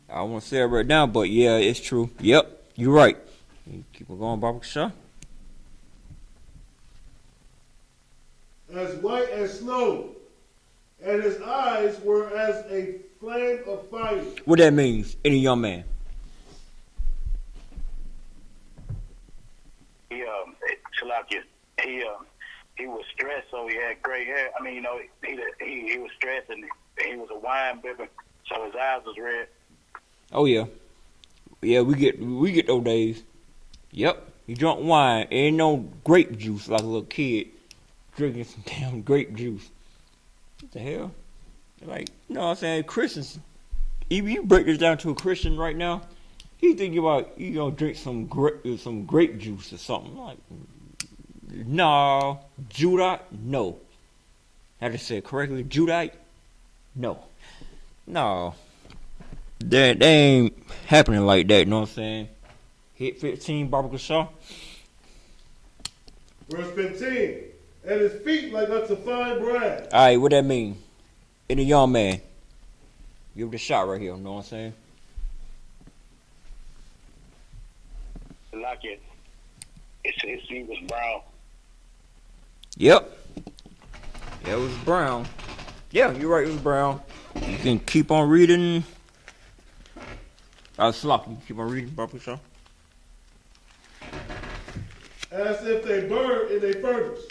I don't want to say it right now, but yeah, it's true. Yep, you're right. Keep on going, Barbara Shaw. As white as snow, and his eyes were as a flame of fire. What that means in a young man? He was stressed, so he had gray hair. I mean, you know, he was stressed, and he was a wine bibber, so his eyes was red. Oh yeah, we get those days. Yep, he drunk wine. Ain't no grape juice like a little kid drinking some damn grape juice. What the hell? Like, you know what I'm saying? Christians, if you break this down to a Christian right now, he thinking about drink some grape juice or something. Like, no, Judite, no. I just said correctly, Judite, no. That ain't happening like that, you know what I'm saying? Hit 15, Barbara Shaw. Verse 15. And his feet like unto fine brass. Alright, what that mean? In a young man. Give it a shot right here, you know what I'm saying? Like his feet was brown. Yep. Yeah, it was brown. Yeah, you're right, it was brown. You can keep on reading. Sloppy, keep on reading, Barbara Shaw. As if they burned in a furnace,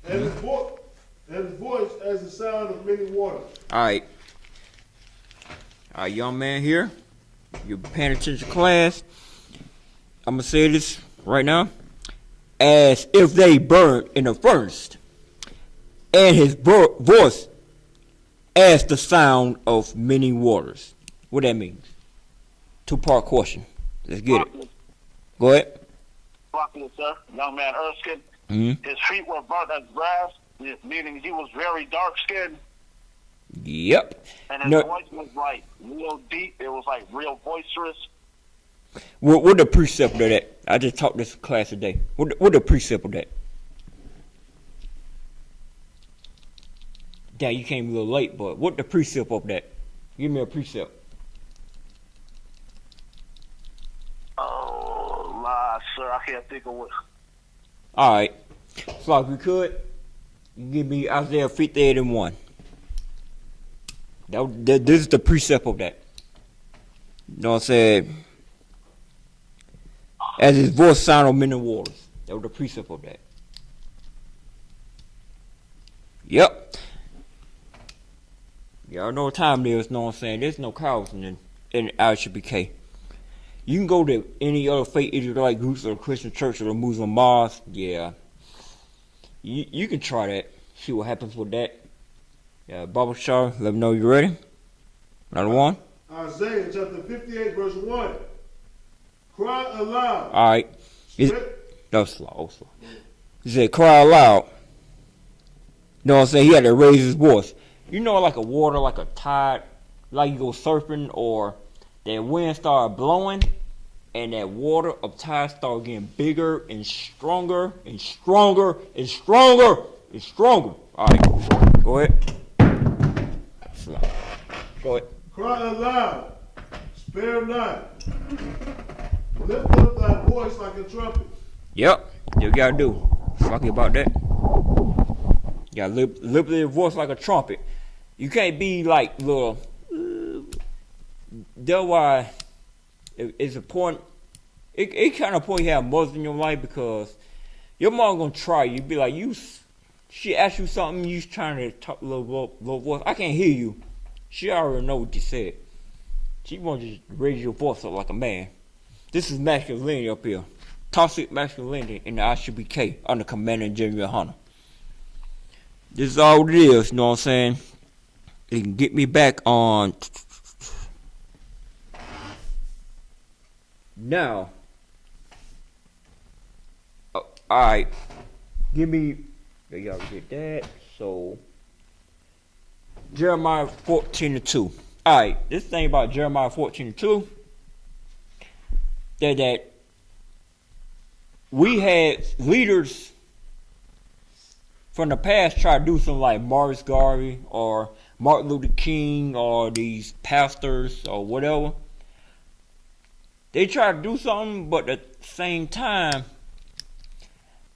and his voice as the sound of many waters. Alright, young man here, you're paying attention to class. I'm gonna say this right now. As if they burned in a furnace, and his voice as the sound of many waters. What that means? Two-part question. Let's get it. Go ahead. Sir, young man Erskine. Mm-hmm. His feet were burnt as brass, meaning he was very dark skinned. Yep. And his voice was like real deep. It was like real boisterous. What the precept of that? I just taught this class today. What the precept of that? Damn, you came a little late, but what the precept of that? Give me a precept. Sir, I can't think of what. All right. So if you could, you give me Isaiah 58:1. This is the precept of that. You know what I'm saying? As his voice sound on many waters. That was the precept of that. Yep. Y'all know what time it is, you know what I'm saying? There's no cows in I.S.U.P.K. You can go to any other fake Israelite groups or Christian church or the Muslim mosque. Yeah. You can try that. See what happens with that. Yeah, Baba Shah, let me know you're ready. Another one. Isaiah chapter 58 verse 1. Cry aloud. Alright. No, slow. He said, cry aloud. You know what I'm saying? He had to raise his voice. You know, like a water, like a tide, like you go surfing, or that wind started blowing, and that water of tide started getting bigger and stronger and stronger and stronger and stronger. Alright, go ahead. Slow. Go ahead. Cry aloud. Spare not. Lift up thy voice like a trumpet. Yep, you gotta do. Talking about that. You gotta lift your voice like a trumpet. You can't be like little. That's why it's important. It kind of important you have mothers in your life, because your mom gonna try you. Be like, she ask you something, you trying to talk low voice. I can't hear you. She already know what you said. She wants to raise your voice up like a man. This is masculinity up here. Toxic masculinity in the I.S.U.P.K. under Commander General Yahanna. This is all it is, you know what I'm saying? It can get me back on. Now. Alright. Give me. Y'all get that. So. Jeremiah 14:2. Alright. This thing about Jeremiah 14:2. That we had leaders from the past try to do something like Marcus Garvey or Martin Luther King or these pastors or whatever. They try to do something, but at the same time,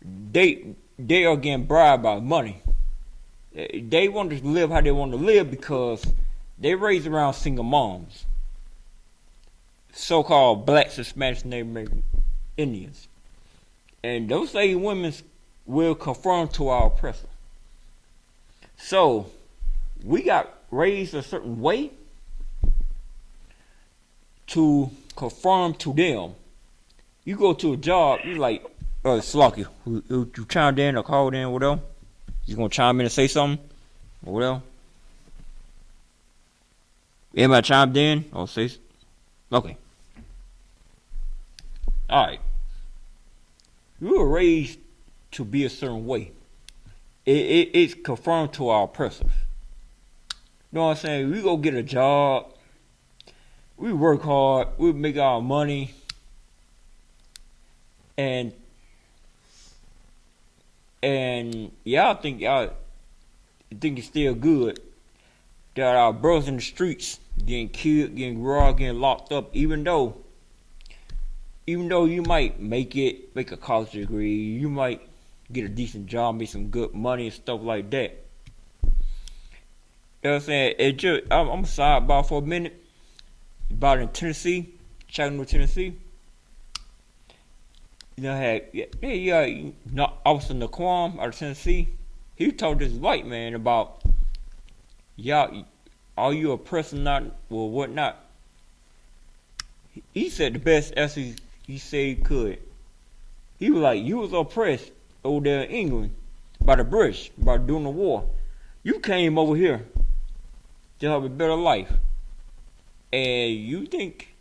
they are getting bribed by money. They want to live how they want to live because they raised around single moms, so-called blacks and Spanish Native American Indians, and those slave women will conform to our oppressor. So we got raised a certain way to conform to them. You go to a job, you like, Slocky, you chimed in or called in, whatever. You gonna chime in and say something, or whatever. Anybody chimed in or say? Okay. All right. You were raised to be a certain way. It's conformed to our oppressors. You know what I'm saying? We go get a job. We work hard. We make our money. And y'all think it's still good that our brothers in the streets getting killed, getting robbed, getting locked up, even though you might make a college degree, you might get a decent job, make some good money and stuff like that. You know what I'm saying? I'm a sidebar for a minute. About in Tennessee, Chattanooga, Tennessee. You know, Officer Naquan out of Tennessee. He told this white man about, y'all, are you oppressing not or whatnot? He said the best answer he said he could. He was like, you was oppressed over there in England by the British, by doing the war. You came over here to have a better life. And you think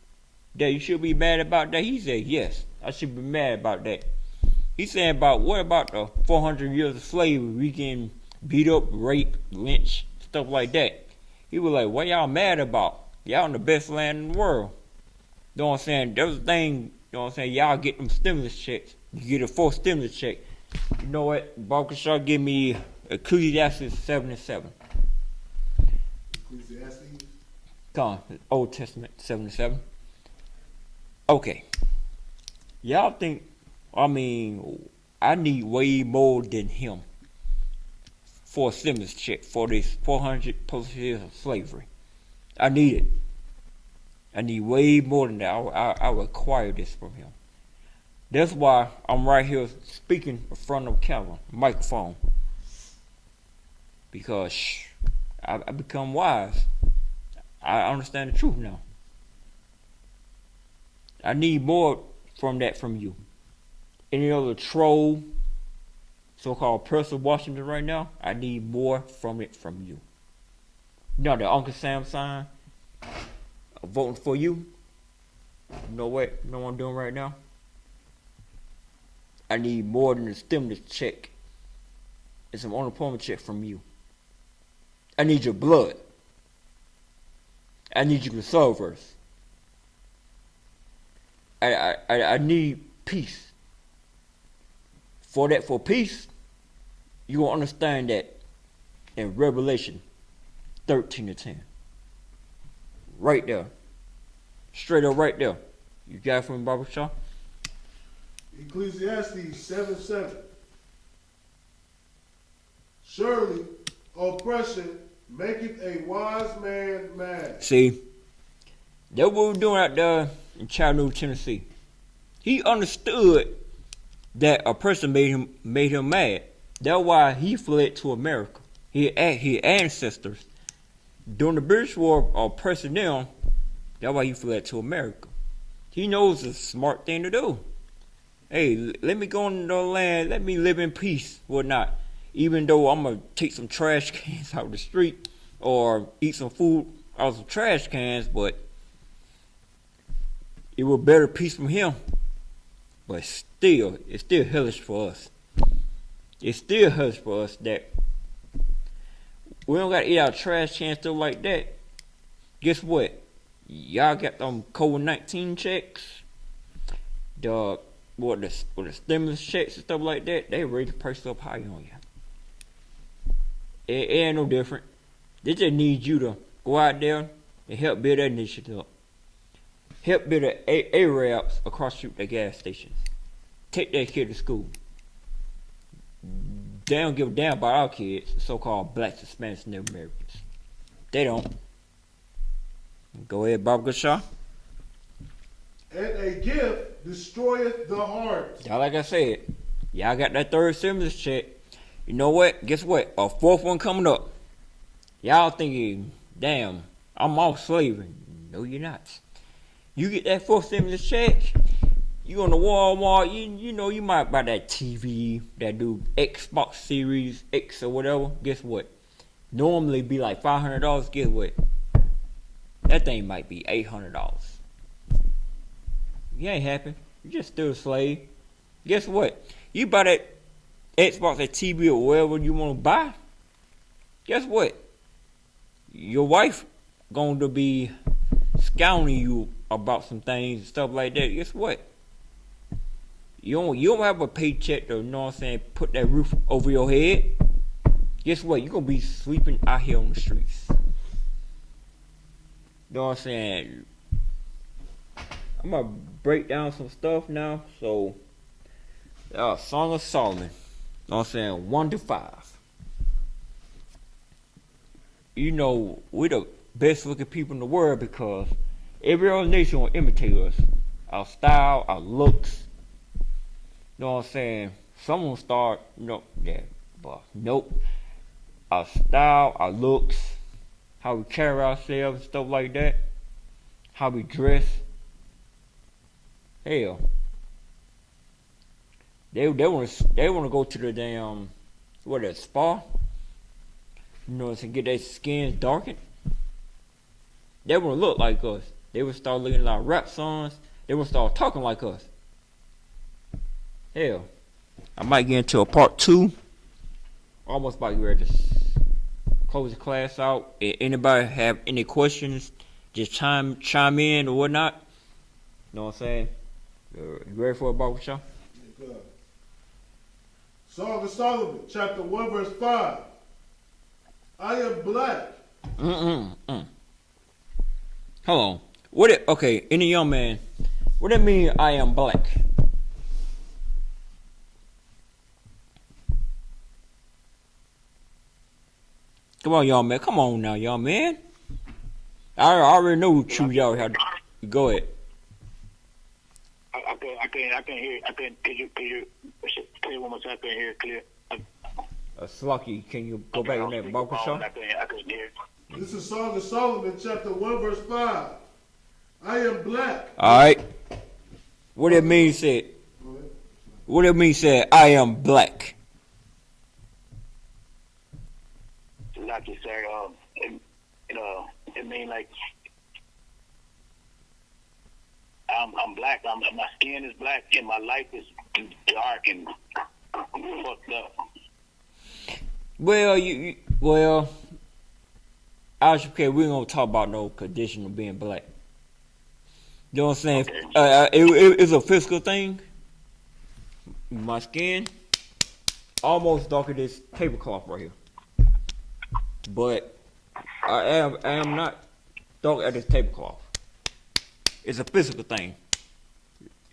that you should be mad about that? He said, yes, I should be mad about that. He's saying what about the 400 years of slavery? We getting beat up, raped, lynched, stuff like that. He was like, what y'all mad about? Y'all in the best land in the world. You know what I'm saying? There's a thing, you know what I'm saying? Y'all get them stimulus checks. You get a full stimulus check. You know what? Barkershaw give me Ecclesiastes 7:7. Ecclesiastes? Come on, Old Testament 7:7. Okay. Y'all think, I need way more than him for a stimulus check for this 400 plus years of slavery. I need it. I need way more than that. I require this from him. That's why I'm right here speaking in front of camera, microphone. Because I become wise. I understand the truth now. I need more from you. Any other troll, so-called person watching it right now, I need more from you. You know the Uncle Sam sign? Voting for you. You know what? You know what I'm doing right now? I need more than a stimulus check and some unemployment check from you. I need your blood. I need you to serve us. I need peace. For peace, you will understand that in Revelation 13:10. Right there. Straight up right there. You got it from Barbara Shaw? Ecclesiastes 7:7. Surely oppression maketh a wise man mad. See, that's what we're doing out there in Chattanooga, Tennessee. He understood that oppression made him mad. That's why he fled to America. His ancestors during the British War oppressing them. That's why he fled to America. He knows it's a smart thing to do. Hey, let me go into the land. Let me live in peace, whatnot. Even though I'm gonna take some trash cans out of the street or eat some food out of some trash cans, but it was better peace from him. But still, it's still hellish for us. It's still hellish for us that we don't gotta eat our trash cans, stuff like that. Guess what? Y'all got them COVID-19 checks, the stimulus checks and stuff like that. They raise the price up high on you. It ain't no different. They just need you to go out there and help build that initiative up. Help build Arabs across the gas stations. Take their kid to school. they don't give a damn about our kids, so-called blacks, Hispanics, Native Americans. They don't. Go ahead, Bob Shaw. And a gift destroyeth the heart. Y'all, like I said, y'all got that third stimulus check. You know what? Guess what? A fourth one coming up. Y'all thinking, damn, I'm off slavery. No, you're not. You get that fourth stimulus check, you on the Walmart, you know, you might buy that TV, that new Xbox Series X or whatever. Guess what? Normally be like $500. Guess what? That thing might be $800. You ain't happy. You just still a slave. Guess what? You buy that Xbox, that TV, or whatever you want to buy. Guess what? Your wife going to be scouting you about some things and stuff like that. Guess what? You don't have a paycheck to, you know what I'm saying, put that roof over your head. Guess what? You're going to be sleeping out here on the streets. You know what I'm saying? I'm going to break down some stuff now. So, Song of Solomon. You know what I'm saying? 1 to 5. You know, we're the best looking people in the world because every other nation will imitate us. Our style, our looks. You know what I'm saying? Someone start, nope. Our style, our looks, how we carry ourselves, and stuff like that. How we dress. Hell, they want to go to the damn spa. You know, to get their skins darkened. They want to look like us. They would start looking at our rap songs. They would start talking like us. Hell, I might get into a part 2. Almost about ready to close the class out. If anybody have any questions, just chime in or whatnot. You know what I'm saying? You ready for a Bible show? Song of Solomon, chapter 1, verse 5. I am black. Hold on. Any young man, what do it mean I am black? Come on, y'all man. Come on now, y'all man. I already know what y'all have to go ahead. I can't hear. Could you say it one more time? I can't hear it clear. Slucky, can you go back on that Bible show? I couldn't hear. This is Song of Solomon, chapter 1, verse 5. I am black. Alright. What it mean said? What it mean said, I am black? Like you said, it mean like I'm black. My skin is black and my life is dark and fucked up. Well, I.S.U.P.K, we ain't gonna talk about no condition of being black. You know what I'm saying? Okay. It's a physical thing. My skin almost darker than this tablecloth right here, but I am not dark at this tablecloth. It's a physical thing.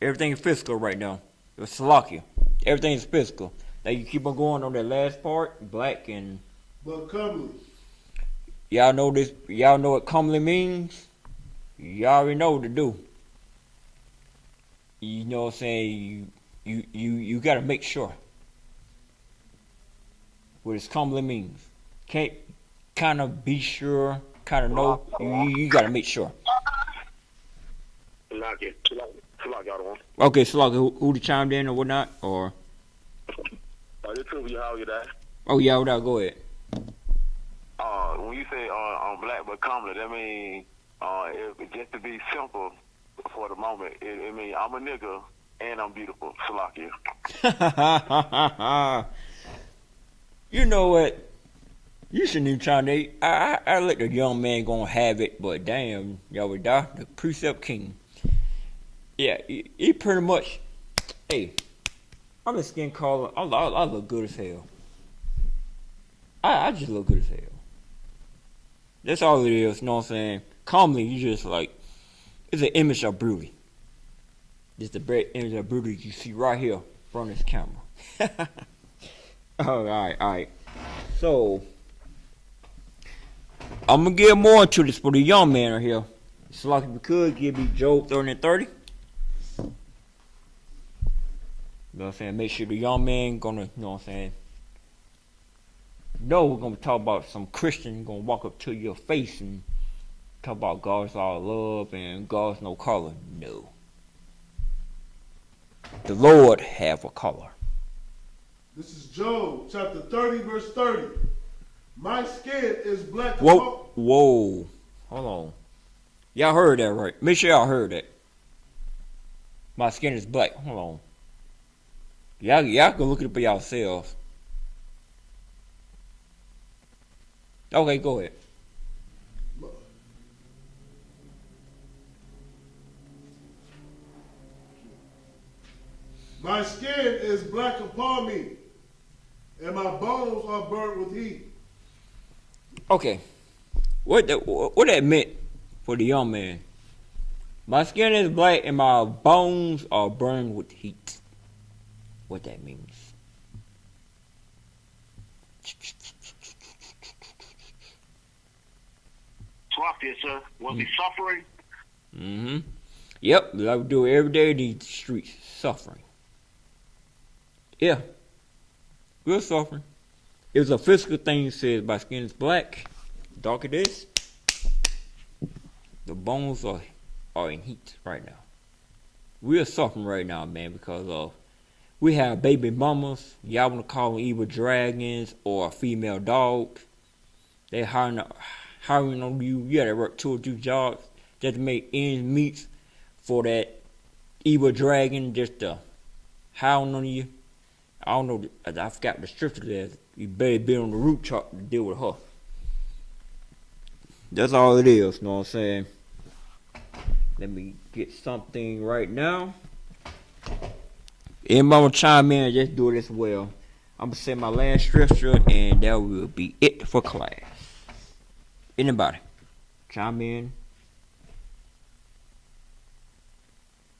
Everything is physical right now. It's Slovakia. Everything is physical. Now you keep on going on that last part, black and. But comely. Y'all know this. Y'all know what comely means. Y'all already know what to do. You know what I'm saying? You gotta make sure what this comely means. Can't kind of be sure, kind of know. You gotta make sure. Okay, so who to chime in or whatnot, or? Oh yeah, without go ahead. When you say I'm black but comely, that means just to be simple for the moment, it means I'm a nigga and I'm beautiful. Salakia. You know what? You shouldn't even try to. I let the young man go and have it, but damn, y'all would die. The precept king. Yeah, he pretty much. Hey, I'm a skin color. I look good as hell. I just look good as hell. That's all it is. You know what I'm saying? Calmly, you just like. It's an image of beauty. It's the image of beauty you see right here from this camera. All right. So, I'm gonna get more into this for the young man right here. So, like, if we could give me Job 30 and 30. You know what I'm saying? Make sure the young man gonna, you know what I'm saying? No, we're gonna talk about some Christian gonna walk up to your face and talk about God's all love and God's no color. No. The Lord have a color. This is Job chapter 30, verse 30. My skin is black. Whoa. Hold on. Y'all heard that right. Make sure y'all heard that. My skin is black. Hold on. Y'all can look it up for yourselves. Okay, go ahead. My skin is black upon me, and my bones are burnt with heat. Okay. What that meant for the young man? My skin is black and my bones are burned with heat. What that means? Swap sir. Was he suffering? Mm-hmm. Yep, I would do it every day in these streets, suffering. Yeah. Good suffering. It was a physical thing that says my skin is black, dark it is. The bones are in heat right now. We're suffering right now, man, because we have baby mamas. Y'all want to call them evil dragons or female dogs. They hiring on you. You gotta work 2 or 2 jobs just to make ends meet for that evil dragon just to hound on you. I don't know. I forgot the scripture there. You better be on the root chart to deal with her. That's all it is. You know what I'm saying? Let me get something right now. Anybody want to chime in and just do it as well. I'm going to say my last scripture and that will be it for class. Anybody? Chime in.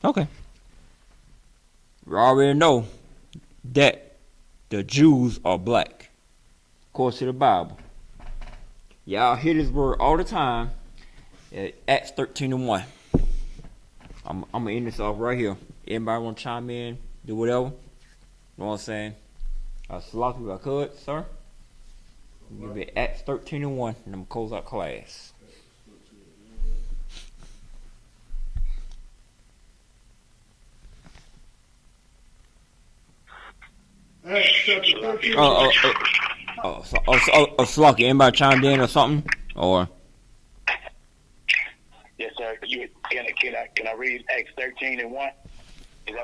Okay. We already know that the Jews are black. According to the Bible. Y'all hear this word all the time. Acts 13 and 1. I'm going to end this off right here. Anybody want to chime in? Do whatever? You know what I'm saying? Salaki, if I could, sir. Give me Acts 13 and 1, and I'm going to close out class. Acts chapter 13. Salaki, anybody chimed in or something? Or? Yes, sir. Can I read Acts 13 and 1? Is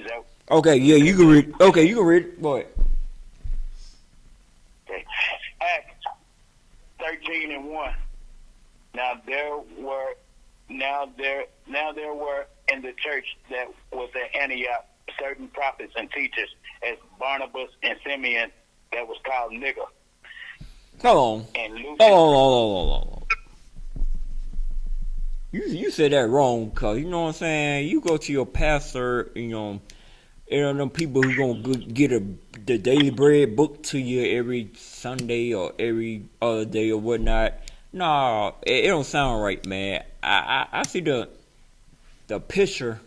that? Okay, yeah, you can read. Okay, you can read it. Go ahead. Okay. Acts 13 and 1. Now there were in the church that was at Antioch certain prophets and teachers, as Barnabas and Simeon, that was called Nigger. Hold on. And Lucius. Hold on. You said that wrong, cause you know what I'm saying. You go to your pastor, them people who gonna get the daily bread book to you every Sunday or every other day or whatnot. Nah, it don't sound right, man. I see the picture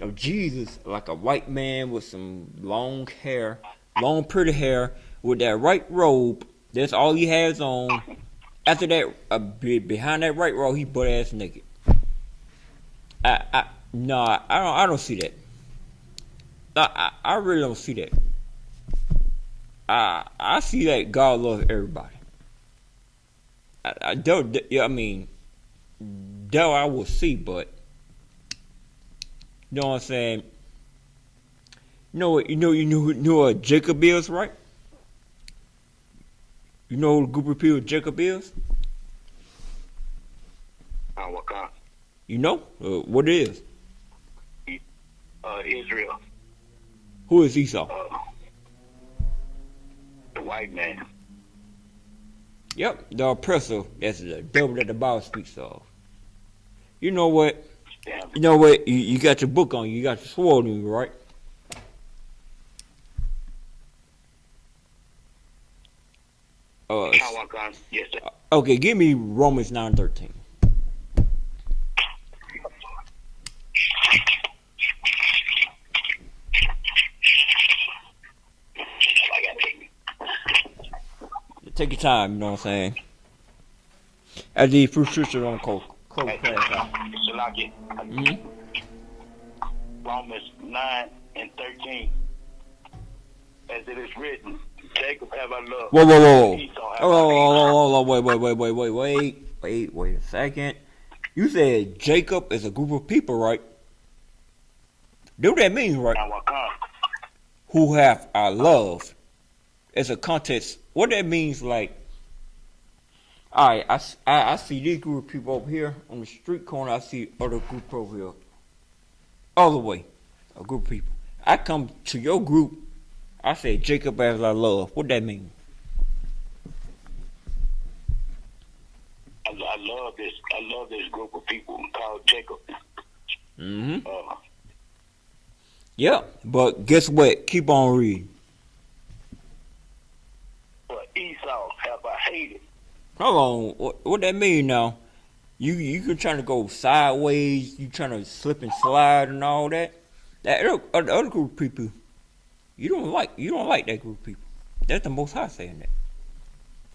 of Jesus like a white man with some long pretty hair, with that white robe. That's all he has on. After that, behind that right row, he butt ass naked. I don't see that. I really don't see that. I see that God loves everybody. I mean, that I will see, but you know what I'm saying. You know what Jacob is, right? You know who the group of people Jacob is? What kind? You know what it is? Israel. Who is Esau? The white man. Yep, the oppressor. That's the devil that the Bible speaks of. You know what? Damn. You know what? You got your book on you. You got your sword on you, right? Shawakan, yes, sir. Okay, give me Romans 9:13. I got it. Take your time, you know what I'm saying? As the first scripture on close class out. Shalaki. Mm-hmm. Romans 9:13. As it is written, Jacob have I loved. Whoa. Esau have I hated. Wait a second. You said Jacob is a group of people, right? Do that mean, right? Shawakan. Who have I loved? It's a context. What that means, like, alright, I see this group of people over here on the street corner. I see other group over here. All the way, a group of people. I come to your group. I say Jacob as I love. What that mean? I love this. I love this group of people called Jacob. Mm-hmm. Yeah, but guess what? Keep on reading. But Esau have I hated. Hold on. What that mean now? You trying to go sideways? You trying to slip and slide and all that? That other group of people, you don't like that group of people. That's the Most High saying that.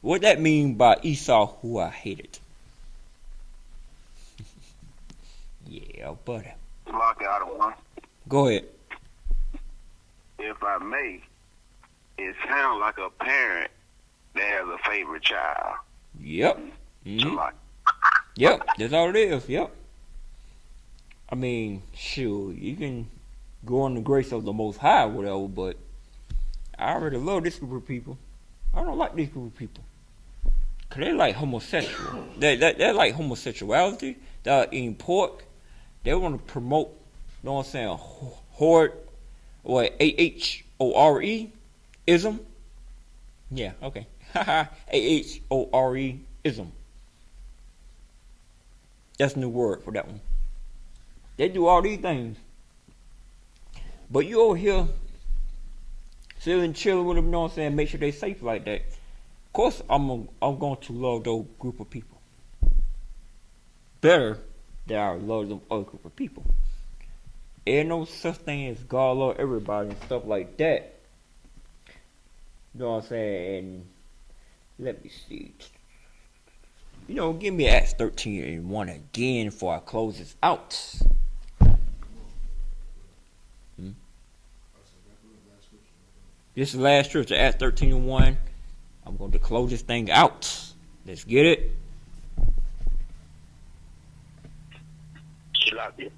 What that mean by Esau, who I hated? Yeah, buddy. Lock out of one. Go ahead. If I may, it sounds like a parent that has a favorite child. Yep. Mm-hmm. Like, Yep. That's all it is. Yep. I mean, sure, you can go on the grace of the Most High, or whatever, but I already love this group of people. I don't like this group of people. Cause they like homosexual. They like homosexuality. They're eating pork. They want to promote, you know what I'm saying, horde, or AHORE ism. Yeah, okay. AHORE ism. That's a new word for that one. They do all these things. But you over here sitting chilling with them, you know what I'm saying, make sure they safe like that. Of course I'm going to love those group of people better than I love them other group of people. Ain't no such thing as God love everybody and stuff like that. You know what I'm saying? And let me see. You know, give me Acts 13:1 again before I close this out. This is the last scripture, Acts 13:1. I'm going to close this thing out. Let's get it. Shalaki.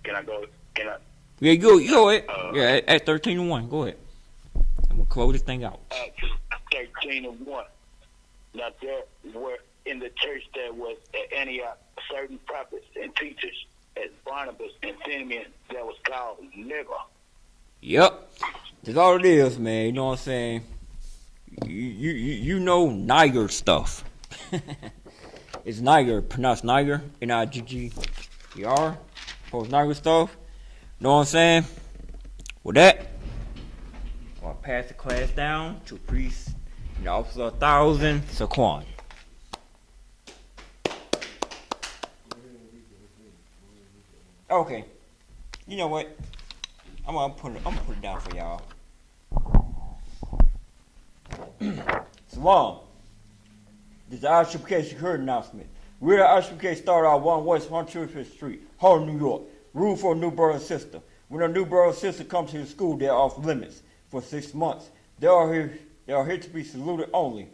Can I go? Can I? Yeah, go ahead. Yeah, Acts 13:1. Go ahead. I'm going to close this thing out. Acts 13:1. Now there were in the church that was at Antioch certain prophets and teachers, as Barnabas and Simeon, that was called Nigger. Yep. That's all it is, man. You know what I'm saying? You know Niger stuff. It's Niger, pronounced Niger, N-I-G-G-E-R. Post Niger stuff. You know what I'm saying? With that, I'll pass the class down to Priest and Officer 1000, Saquon. Okay. You know what? I'm gonna put it down for y'all. Salam. This is the I.S.U.P.K. security announcement. We're the I.S.U.P.K. started out 1 West 125th Street, Harlem, New York. Rule for a new brother and sister. When a new brother and sister come to the school, they are off limits for 6 months. They are here to be saluted only.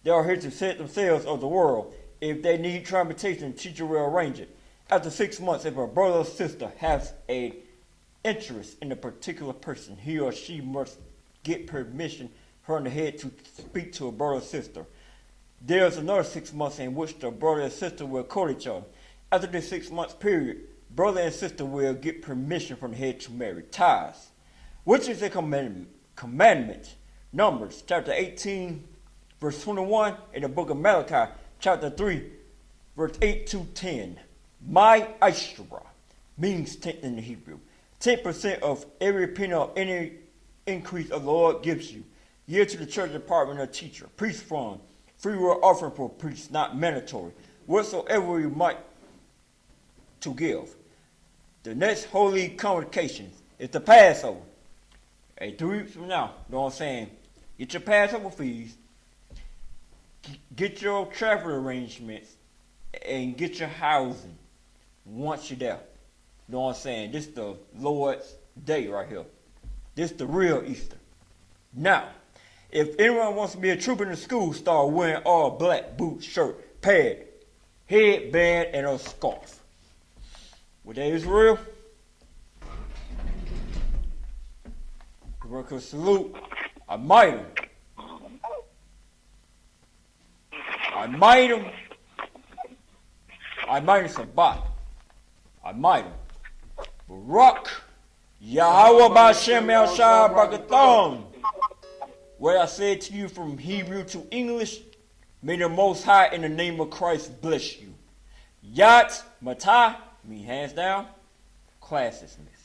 They are here to set themselves of the world. If they need transportation, the teacher will arrange it. After 6 months, if a brother or sister has a interest in a particular person, he or she must get permission from the head to speak to a brother or sister. There's another 6 months in which the brother and sister will court each other. After this 6 months period, brother and sister will get permission from the head to marry. Tithes, which is a commandment. Numbers chapter 18, verse 21, in the book of Malachi, chapter 3, verse 8 to 10. My Ishra means tenth in the Hebrew. 10% of every penny of any increase of the Lord gives you. Give to the church department or teacher. Priest fund. Free will offering for priests, not mandatory. Whatsoever you might to give. The next holy convocation is the Passover. Hey, 3 weeks from now, you know what I'm saying? Get your Passover fees. Get your travel arrangements. And get your housing once you're there. You know what I'm saying? This is the Lord's day right here. This is the real Easter. Now, if anyone wants to be a trooper in the school, start wearing all black, boots, shirt, pad, headband, and a scarf. What that is real? Worker salute. I might him. I might him. I might him Sabbat. I might him. Barak. Yahweh B'Shem El Shai Brakathon. What I said to you from Hebrew to English, may the Most High in the name of Christ bless you. Yat Matah, mean hands down, class dismissed.